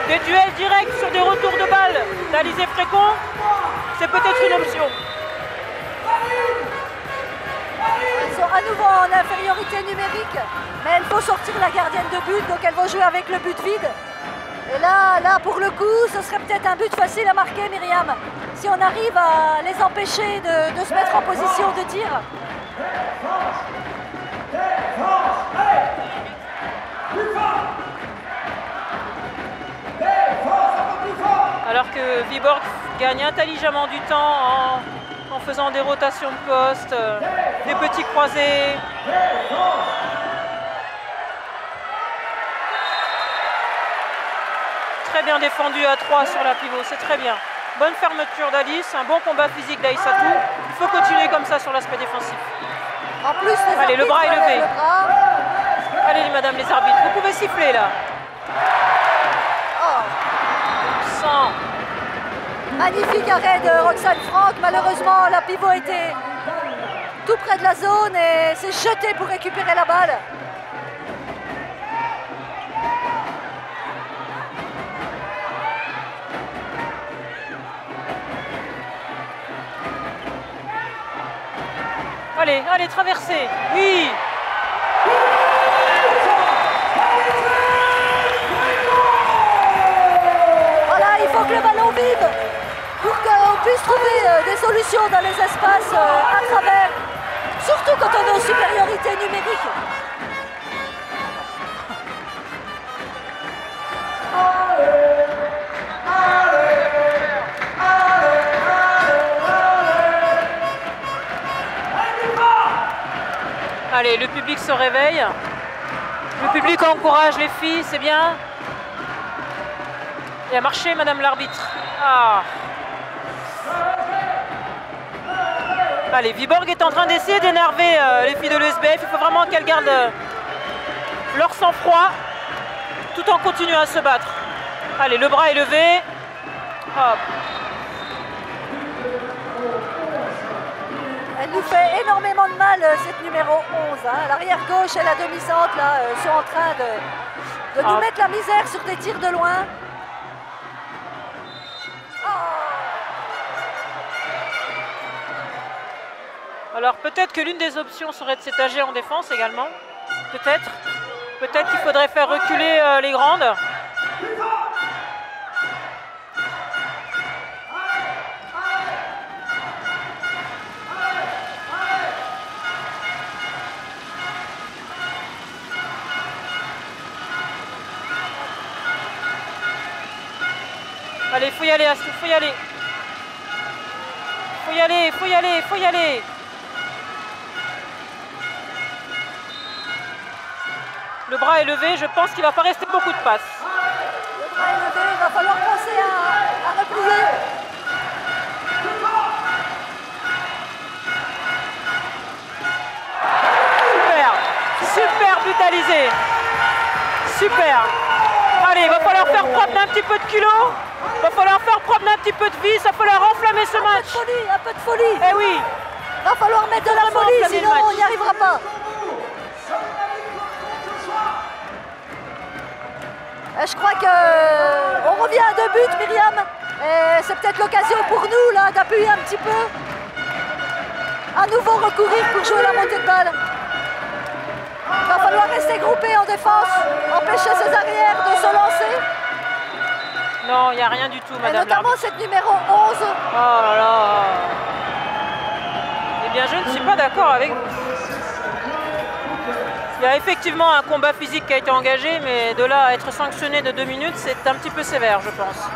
des duels directs sur des retours de balles d'Alizé Frécon, c'est peut-être une option. Elles sont à nouveau en infériorité numérique, mais il faut sortir la gardienne de but, donc elles vont jouer avec le but vide. Et là, pour le coup, ce serait peut-être un but facile à marquer, Myriam, si on arrive à les empêcher de se mettre en position de tir. Alors que Viborg gagne intelligemment du temps en faisant des rotations de poste, des petits croisés. Très bien défendu à 3 sur la pivot, c'est très bien. Bonne fermeture d'Alice, un bon combat physique d'Aïssatou. Il faut continuer comme ça sur l'aspect défensif. En plus, allez, le bras est levé. Allez, madame les arbitres, vous pouvez siffler là. Oh. Sans. Magnifique arrêt de Roxane Franck. Malheureusement, la pivot était tout près de la zone et s'est jetée pour récupérer la balle. Allez, allez, traversez. Oui. Voilà, il faut que le ballon vive pour qu'on puisse trouver des solutions dans les espaces à travers, surtout quand on est en supériorité numérique. Allez, le public se réveille. Le public encourage les filles, c'est bien. Il a marché, madame l'arbitre. Ah. Allez, Viborg est en train d'essayer d'énerver les filles de l'ESBF. Il faut vraiment qu'elles gardent leur sang-froid tout en continuant à se battre. Allez, le bras est levé. Hop. Elle nous fait énormément de mal, cette numéro 11. Hein. L'arrière gauche et la demi-centre là, sont en train de nous mettre la misère sur des tirs de loin. Oh. Alors peut-être que l'une des options serait de s'étager en défense également. Peut-être. Peut-être qu'il faudrait faire reculer les grandes. Allez, faut y aller, Astou, faut y aller. Faut y aller, faut y aller, faut y aller. Le bras est levé, je pense qu'il ne va pas rester beaucoup de passes. Le bras est levé, il va falloir penser à replier. petit peu de culot. Il va falloir faire preuve d'un petit peu de vie, ça va falloir enflammer ce match. Un peu de folie. Eh oui. Il va falloir mettre de la folie, sinon on n'y arrivera pas. Je crois qu'on revient à 2 buts, Myriam. Et c'est peut-être l'occasion pour nous là d'appuyer un petit peu. À nouveau recourir pour jouer la montée de balle. Il va falloir rester groupé en défense, empêcher ses arrières de se lancer. Non, il n'y a rien du tout, madame. Et notamment cette numéro 11. Oh là là. Eh bien, je ne suis pas d'accord avec vous. Il y a effectivement un combat physique qui a été engagé, mais de là à être sanctionné de 2 minutes, c'est un petit peu sévère, je pense.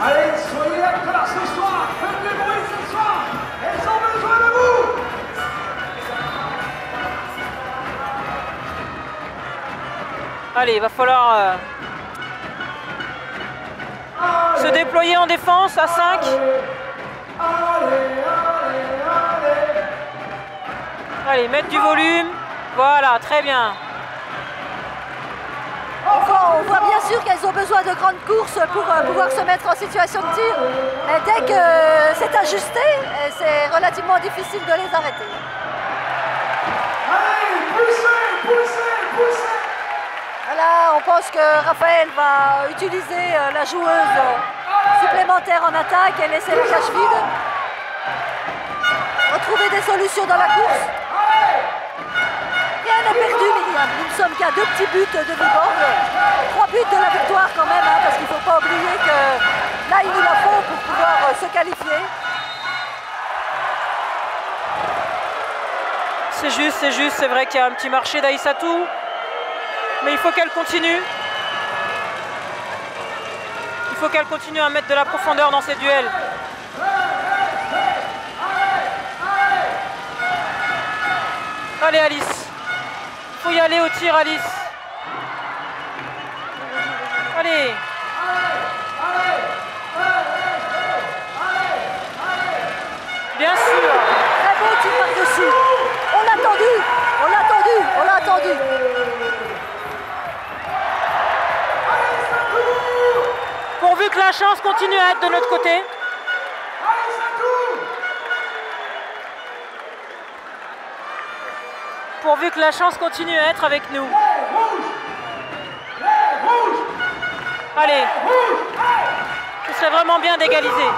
Allez, soyez acteurs ce soir, faites du bruit ce soir, elles ont besoin de vous. Allez, il va falloir se déployer en défense à 5. Allez, mettre du volume. Voilà, très bien. On voit bien sûr qu'elles ont besoin de grandes courses pour pouvoir se mettre en situation de tir. Mais dès que c'est ajusté, c'est relativement difficile de les arrêter. Allez, poussez, poussez, poussez. Voilà, on pense que Raphaël va utiliser la joueuse supplémentaire en attaque et laisser la cage vide. Retrouver des solutions dans la course. Rien n'est perdu, Myriam. Nous ne sommes qu'à 2 petits buts de Viborg. 3 buts de la victoire quand même, hein, parce qu'il ne faut pas oublier que là, il nous la faut pour pouvoir se qualifier. C'est juste, c'est vrai qu'il y a un petit marché d'Aïssatou. Mais il faut qu'elle continue. Il faut qu'elle continue à mettre de la profondeur dans ses duels. Allez Alice. Il faut y aller au tir, Alice. Allez. Bien sûr. Très beau tir par-dessus. On l'a attendu. On l'a attendu. On l'a attendu. Pourvu que la chance continue à être de notre côté. Pourvu que la chance continue à être avec nous. Allez. Ce serait vraiment bien d'égaliser.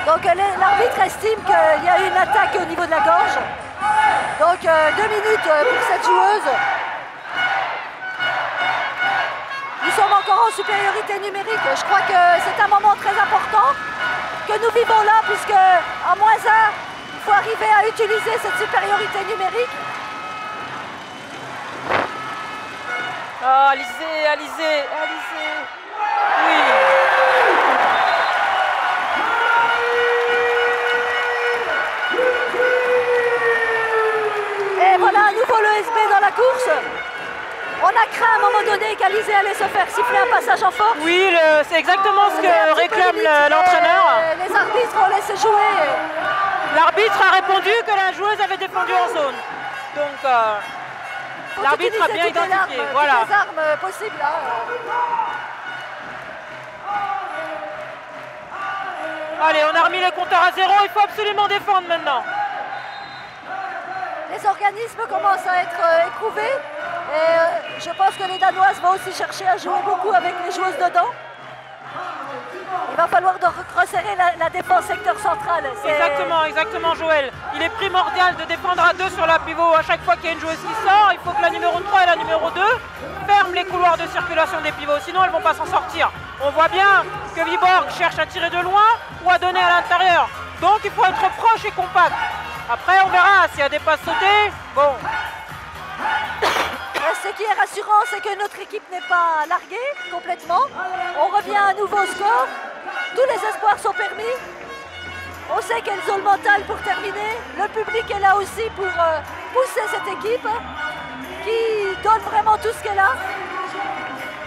Donc l'arbitre estime qu'il y a eu une attaque au niveau de la gorge. Donc 2 minutes pour cette joueuse. Nous sommes encore en supériorité numérique. Je crois que c'est un moment très important que nous vivons là, puisque à -1, il faut arriver à utiliser cette supériorité numérique. Oh, Alizé, Alizé, Alizé. Oui. Et voilà à nouveau le SB dans la course. On a craint à un moment donné qu'Alizé allait se faire siffler un passage en force. Oui, c'est exactement ce que réclame l'entraîneur. Les arbitres ont laissé jouer. L'arbitre a répondu que la joueuse avait défendu en zone. Donc l'arbitre a bien identifié. Voilà. Toutes les armes possibles. Hein. Allez, on a remis les compteurs à 0. Il faut absolument défendre maintenant. Les organismes commencent à être éprouvés. Et je pense que les Danoises vont aussi chercher à jouer beaucoup avec les joueuses dedans. Il va falloir resserrer la défense secteur central. Exactement Joël. Il est primordial de défendre à 2 sur la pivot à chaque fois qu'il y a une joueuse qui sort. Il faut que la numéro 3 et la numéro 2 ferment les couloirs de circulation des pivots, sinon elles ne vont pas s'en sortir. On voit bien que Viborg cherche à tirer de loin ou à donner à l'intérieur. Donc il faut être proche et compact. Après on verra s'il y a des passes sautées. Bon. Ce qui est rassurant, c'est que notre équipe n'est pas larguée complètement. On revient à nouveau au score. Tous les espoirs sont permis. On sait qu'elles ont le mental pour terminer. Le public est là aussi pour pousser cette équipe qui donne vraiment tout ce qu'elle a.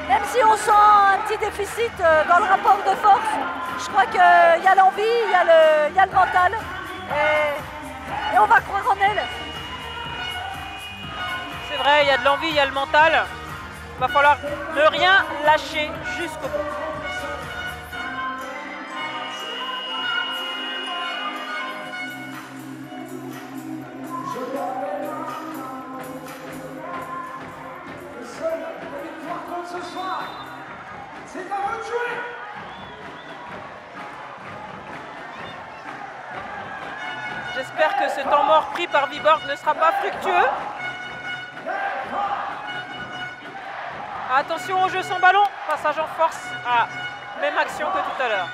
Même si on sent un petit déficit dans le rapport de force, je crois qu'il y a l'envie, il y a le mental. Et on va croire en elle. C'est vrai, il y a de l'envie, il y a le mental. Il va falloir ne rien lâcher jusqu'au bout. J'espère que ce temps mort pris par Viborg ne sera pas fructueux. Attention au jeu sans ballon, passage en force. Ah, même action que tout à l'heure.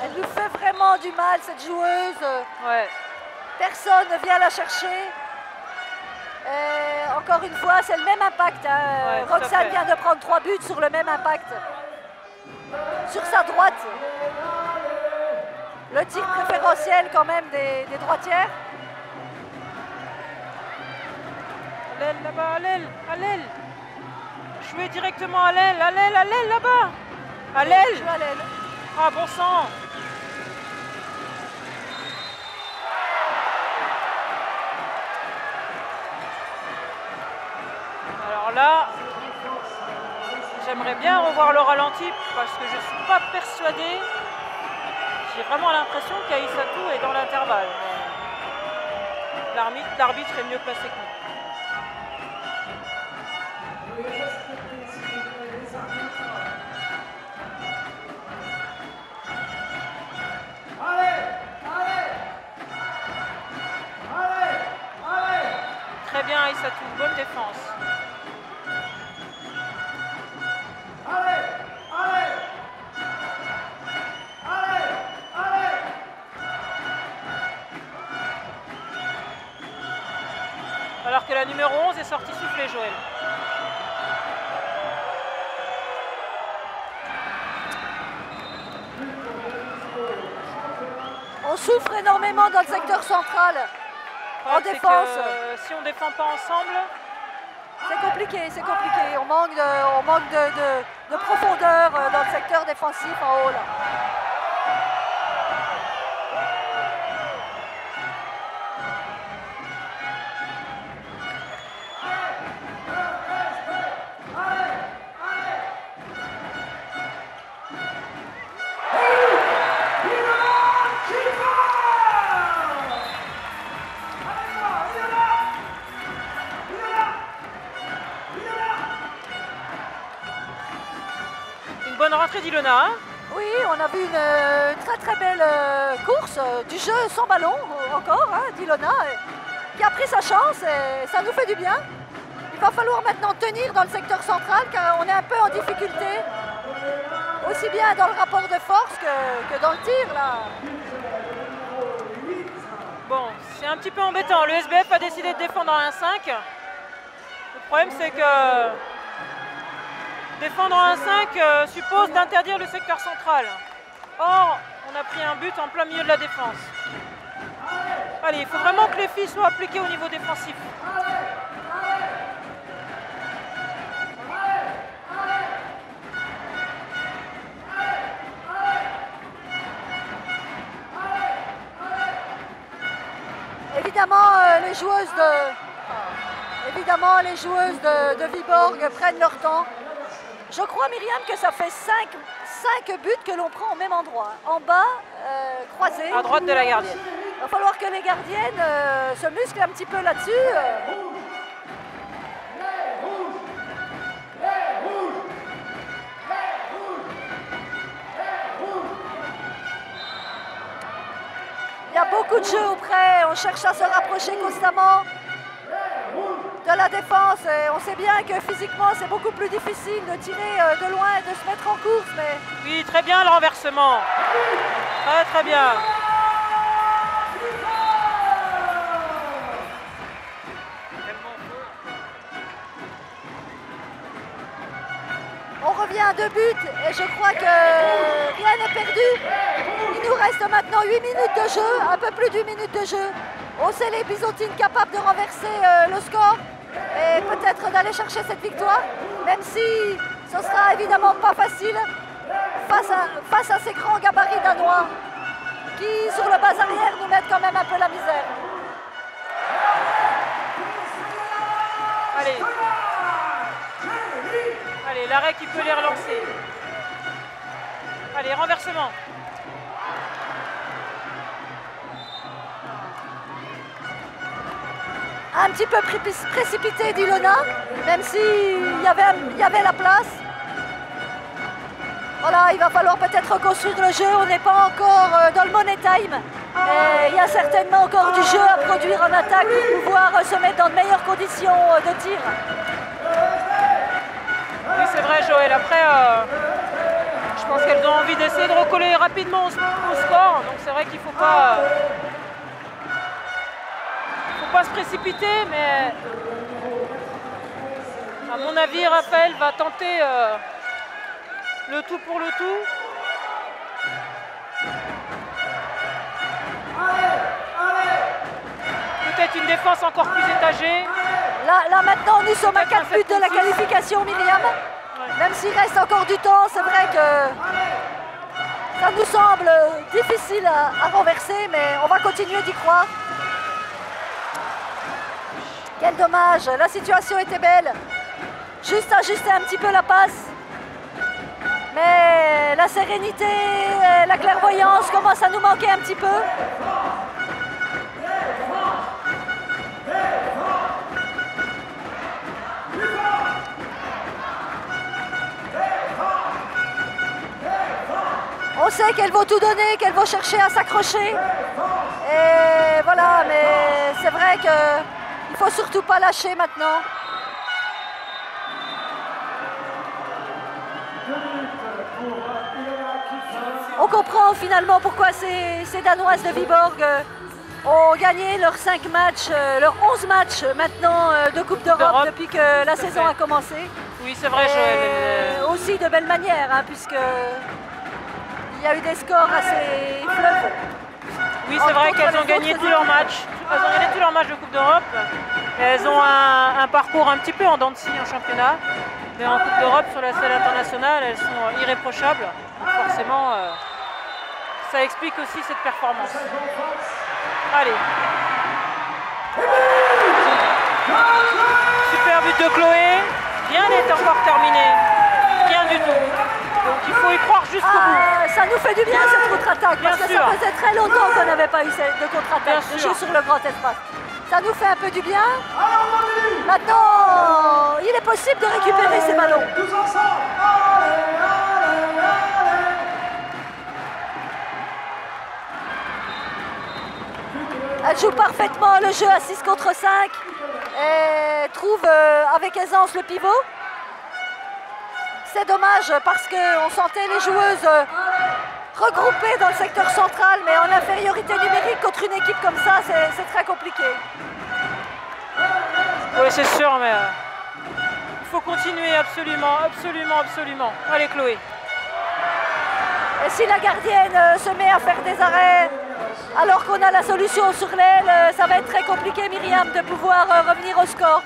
Elle nous fait vraiment du mal, cette joueuse. Ouais. Personne ne vient la chercher. Encore une fois, c'est le même impact. Ouais, Roxane vient de prendre 3 buts sur le même impact. Sur sa droite. Le tir préférentiel quand même des droitières. À l'aile là-bas, à l'aile, à l'aile. Jouez directement à l'aile, à l'aile, à l'aile là-bas. À l'aile. Joue à l'aile. Ah, bon sang. Alors là, j'aimerais bien revoir le ralenti parce que je ne suis pas persuadée. J'ai vraiment l'impression qu'Aïssatou est dans l'intervalle. L'arbitre est mieux placé que nous. Très bien Aïssatou, bonne défense. Alors que la numéro 11 est sortie souffler, Joël. On souffre énormément dans le secteur central. En défense. Si on ne défend pas ensemble, c'est compliqué, c'est compliqué. On manque de profondeur dans le secteur défensif en haut là. bonne rentrée d'Ilona. Hein. Oui, on a vu une très très belle course du jeu sans ballon encore d'Ilona qui a pris sa chance et ça nous fait du bien. Il va falloir maintenant tenir dans le secteur central car on est un peu en difficulté, aussi bien dans le rapport de force que dans le tir là. Bon, c'est un petit peu embêtant. Le SBF a décidé de défendre en 1-5. Le problème c'est que défendre en 1-5 suppose d'interdire le secteur central. Or, on a pris un but en plein milieu de la défense. Allez, il faut vraiment que les filles soient appliquées au niveau défensif. Évidemment, les joueuses de Viborg prennent leur temps. Je crois, Myriam, que ça fait 5 buts que l'on prend au même endroit. En bas, croisés. À droite de la gardienne. Il va falloir que les gardiennes se musclent un petit peu là-dessus. Il y a beaucoup de jeux auprès, on cherche à se rapprocher constamment de la défense. Et on sait bien que physiquement c'est beaucoup plus difficile de tirer de loin et de se mettre en course. Mais... Oui, très bien le renversement. Très très bien. à 2 buts et je crois que rien n'est perdu. Il nous reste maintenant 8 minutes de jeu, un peu plus d'1 minute de jeu. On sait les Byzantines capables de renverser le score et peut-être d'aller chercher cette victoire, même si ce sera évidemment pas facile face à ces grands gabarits danois qui, sur le bas arrière, nous mettent quand même un peu la misère. Allez. Allez, l'arrêt qui peut les relancer. Allez, renversement. Un petit peu précipité d'Ilona, même s'il y avait la place. Voilà, il va falloir peut-être reconstruire le jeu. On n'est pas encore dans le money time. Et il y a certainement encore du jeu à produire en attaque pour pouvoir se mettre dans de meilleures conditions de tir. Oui, c'est vrai, Joël. Après, je pense qu'elles ont envie d'essayer de recoller rapidement au score. Donc c'est vrai qu'il ne faut pas se précipiter. Mais à mon avis, Raphaël va tenter le tout pour le tout. Peut-être une défense encore plus étagée. Là maintenant, nous sommes à 4 buts de la qualification, Myriam. Ouais. Même s'il reste encore du temps, c'est vrai que ça nous semble difficile à renverser, mais on va continuer d'y croire. Quel dommage, la situation était belle. Juste ajuster un petit peu la passe. Mais la sérénité, la clairvoyance commencent à nous manquer un petit peu. On sait qu'elles vont tout donner, qu'elles vont chercher à s'accrocher. Et voilà, mais c'est vrai qu'il ne faut surtout pas lâcher maintenant. On comprend finalement pourquoi ces Danoises de Viborg ont gagné leurs 5 matchs, leurs 11 matchs maintenant de Coupe d'Europe depuis que la saison a commencé. Oui, c'est vrai, Joël. Aussi de belle manière, hein, puisque il y a eu des scores assez fleuves. Oui, c'est vrai qu'elles ont gagné tous leurs matchs. Elles ont gagné tous leurs matchs de Coupe d'Europe. Elles ont un parcours un petit peu en dents de scie en championnat. Mais en Coupe d'Europe, sur la scène internationale, elles sont irréprochables. Donc forcément, ça explique aussi cette performance. Allez. Super but de Chloé. Rien n'est encore terminé. Rien du tout. Donc il faut y croire jusqu'au bout. Ça nous fait du bien cette contre-attaque, parce que ça faisait très longtemps qu'on n'avait pas eu de contre-attaque, de jeu sur le grand espace. Ça nous fait un peu du bien. Maintenant, il est possible de récupérer ces ballons. Elle joue parfaitement le jeu à 6 contre 5 et trouve avec aisance le pivot. C'est dommage parce qu'on sentait les joueuses regroupées dans le secteur central, mais en infériorité numérique contre une équipe comme ça, c'est très compliqué. Oui, c'est sûr, mais il faut continuer absolument, absolument, absolument. Allez, Chloé. Et si la gardienne se met à faire des arrêts alors qu'on a la solution sur l'aile, ça va être très compliqué, Myriam, de pouvoir revenir au score.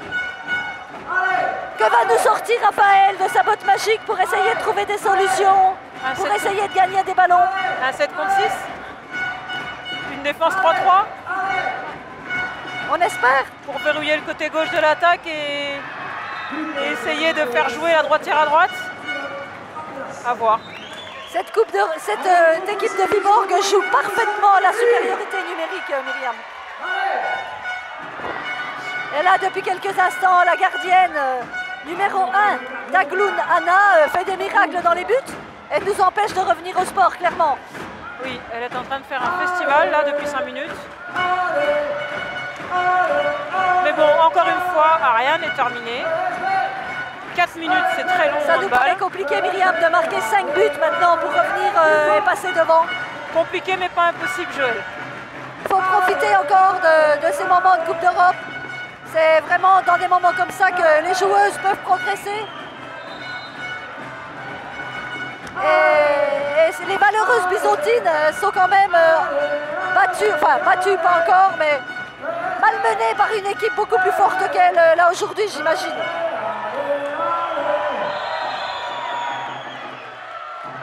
Que va nous sortir Raphaël de sa botte magique pour essayer de trouver des solutions, pour essayer de gagner des ballons? Un 7 contre 6. Une défense 3-3. On espère. Pour verrouiller le côté gauche de l'attaque et essayer de faire jouer la droitière à droite. À voir. Cette équipe de Viborg joue parfaitement la supériorité numérique, Myriam. Et là, depuis quelques instants, la gardienne numéro 1, Dagloun Anna, fait des miracles dans les buts. Elle nous empêche de revenir au sport, clairement. Oui, elle est en train de faire un festival, là, depuis 5 minutes. Mais bon, encore une fois, rien n'est terminé. 4 minutes, c'est très long. Ça nous paraît compliqué, Myriam, de marquer 5 buts maintenant pour revenir et passer devant. Compliqué, mais pas impossible, Joël. Il faut profiter encore de ces moments de Coupe d'Europe. C'est vraiment dans des moments comme ça que les joueuses peuvent progresser. Et les malheureuses Bisontines sont quand même battues, enfin battues pas encore, mais malmenées par une équipe beaucoup plus forte qu'elles là aujourd'hui, j'imagine.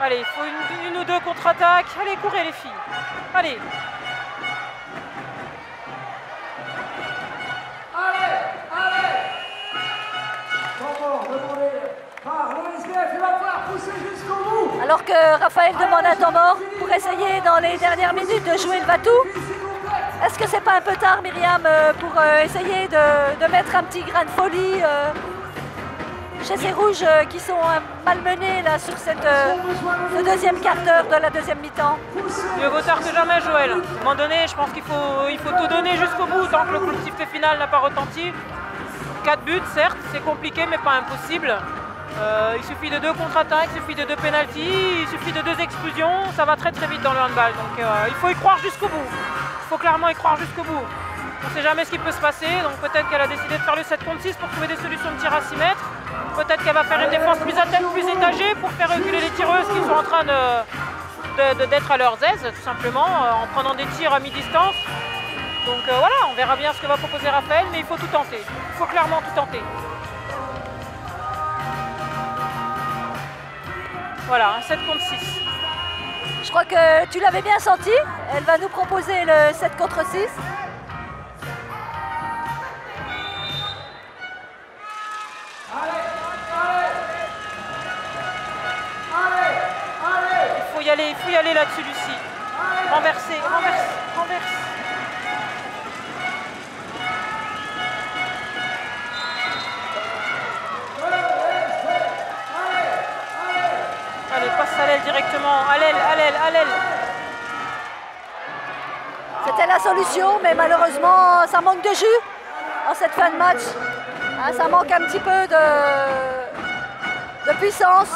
Allez, il faut une ou deux contre-attaques. Allez, courez les filles. Allez. Alors que Raphaël demande un temps mort pour essayer dans les dernières minutes de jouer le Vatou. Est-ce que c'est pas un peu tard, Myriam, pour essayer de mettre un petit grain de folie chez ces rouges qui sont malmenés là, sur ce deuxième quart d'heure de la deuxième mi-temps? Mieux vaut tard que jamais, Joël. À un moment donné, je pense qu'il faut tout donner jusqu'au bout tant que le coup de sifflet final n'a pas retenti. 4 buts, certes, c'est compliqué mais pas impossible. Il suffit de 2 contre-attaques, il suffit de 2 pénaltys, il suffit de 2 expulsions, ça va très très vite dans le handball. Donc il faut y croire jusqu'au bout. Il faut clairement y croire jusqu'au bout. On ne sait jamais ce qui peut se passer, donc peut-être qu'elle a décidé de faire le 7 contre 6 pour trouver des solutions de tir à 6 mètres. Peut-être qu'elle va faire une défense plus étagée pour faire reculer les tireuses qui sont en train d'être à leurs aises, tout simplement, en prenant des tirs à mi-distance. Donc voilà, on verra bien ce que va proposer Raphaël, mais il faut tout tenter. Il faut clairement tout tenter. Voilà, un 7 contre 6. Je crois que tu l'avais bien senti. Elle va nous proposer le 7 contre 6. Il faut y aller là-dessus, Lucie. Renverser, renverse, renverse. Allez, passe à l'aile directement. À l'aile, à l'aile, à l'aile. C'était la solution, mais malheureusement, ça manque de jus en cette fin de match. Hein, ça manque un petit peu de puissance.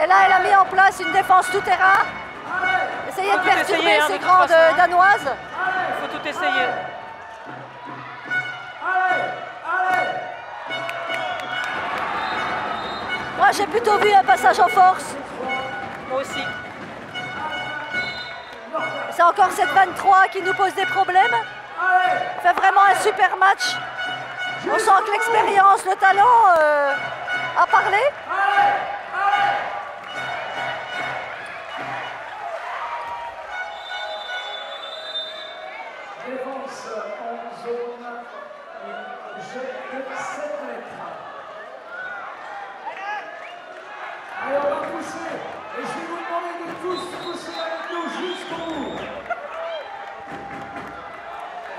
Et là, elle a mis en place une défense tout-terrain. Essayer de perturber ces grandes Danoises. Il faut tout essayer. Moi, j'ai plutôt vu un passage en force. Moi aussi. C'est encore cette 23 qui nous pose des problèmes. Fait vraiment un super match. On sent que l'expérience, le talent a parlé. Défense en zone, jet de 7 mètres. Allez, on va pousser. Et je vais vous demander de tous pousser avec nous jusqu'au bout.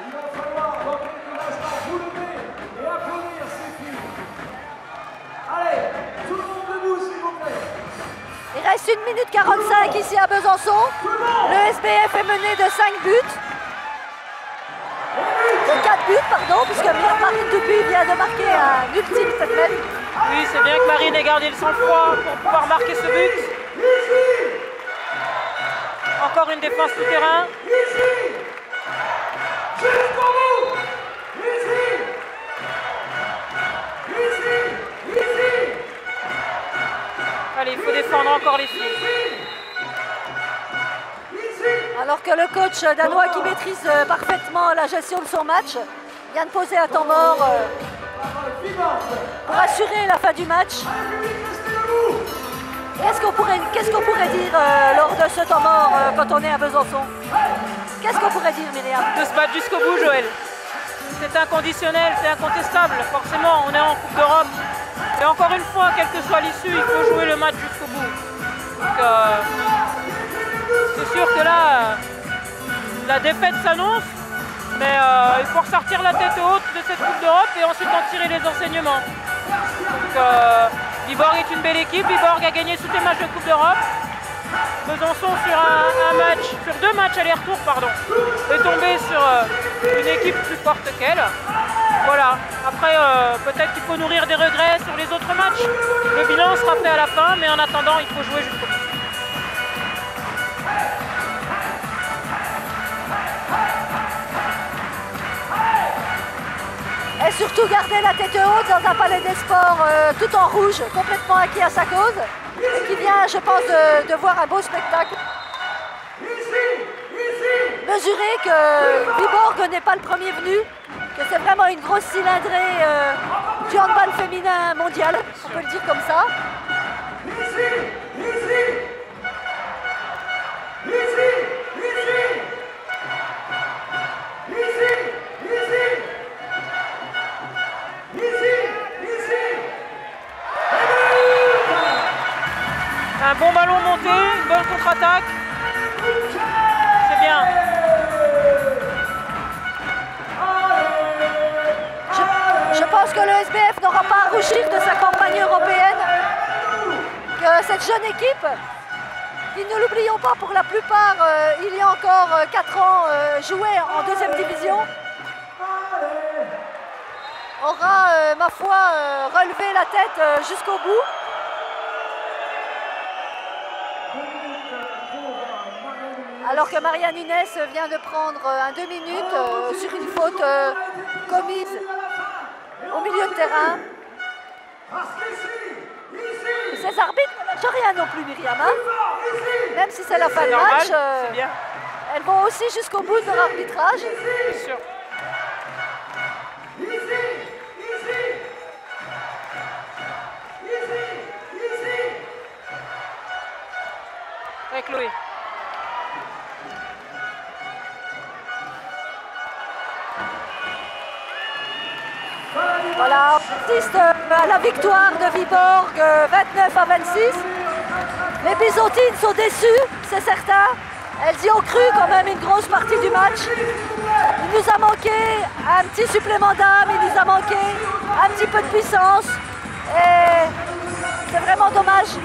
Il va falloir, dans quelques instants, vous lever et applaudir ces filles. Allez, tout le monde debout, s'il vous plaît. Il reste 1 minute 45 ici à Besançon. Le SBF est mené de 5 buts. De 4 buts, pardon, puisque Marine Dupuis vient de marquer un ultime 7 mètres. Oui, c'est bien que Marine ait gardé le sang-froid pour pouvoir marquer ce but. Encore une défense tout-terrain. Allez, il faut défendre encore les filles. Alors que le coach danois qui maîtrise parfaitement la gestion de son match vient de poser un temps mort pour assurer la fin du match. Qu'est-ce qu'on pourrait dire lors de ce temps mort quand on est à Besançon? Qu'est-ce qu'on pourrait dire, Myriam? De se battre jusqu'au bout, Joël. C'est inconditionnel, c'est incontestable. Forcément, on est en Coupe d'Europe. Et encore une fois, quelle que soit l'issue, il faut jouer le match jusqu'au bout. Donc, c'est sûr que là, la défaite s'annonce, mais il faut ressortir la tête haute de cette Coupe d'Europe et ensuite en tirer les enseignements. Donc, Viborg est une belle équipe, Viborg a gagné tous les matchs de Coupe d'Europe. Besançon sur 2 matchs aller-retour, est tombé sur une équipe plus forte qu'elle. Voilà, après peut-être qu'il faut nourrir des regrets sur les autres matchs. Le bilan sera fait à la fin, mais en attendant, il faut jouer jusqu'au bout. et surtout garder la tête haute dans un palais des sports tout en rouge, complètement acquis à sa cause, et qui vient, je pense, de voir un beau spectacle. Mesurer que Viborg n'est pas le premier venu, que c'est vraiment une grosse cylindrée du handball féminin mondial, on peut le dire comme ça. Un bon ballon monté, une bonne contre-attaque. C'est bien. Je pense que le SBF n'aura pas à rougir de sa campagne européenne. Que cette jeune équipe, qui ne l'oublions pas pour la plupart, il y a encore 4 ans, jouait en 2e division, aura, ma foi, relevé la tête jusqu'au bout. Alors que Marianne Inès vient de prendre un 2 minutes sur une faute commise au milieu de terrain. Ces arbitres ne lâchent rien non plus, Myriam. Hein, même si c'est la fin de match, elles vont aussi jusqu'au bout de leur arbitrage. Bien sûr. Ouais, Chloé. Voilà, on assiste à la victoire de Viborg 29 à 26. Les Byzantines sont déçues, c'est certain. Elles y ont cru quand même une grosse partie du match. Il nous a manqué un petit supplément d'âme, il nous a manqué un petit peu de puissance. Et c'est vraiment dommage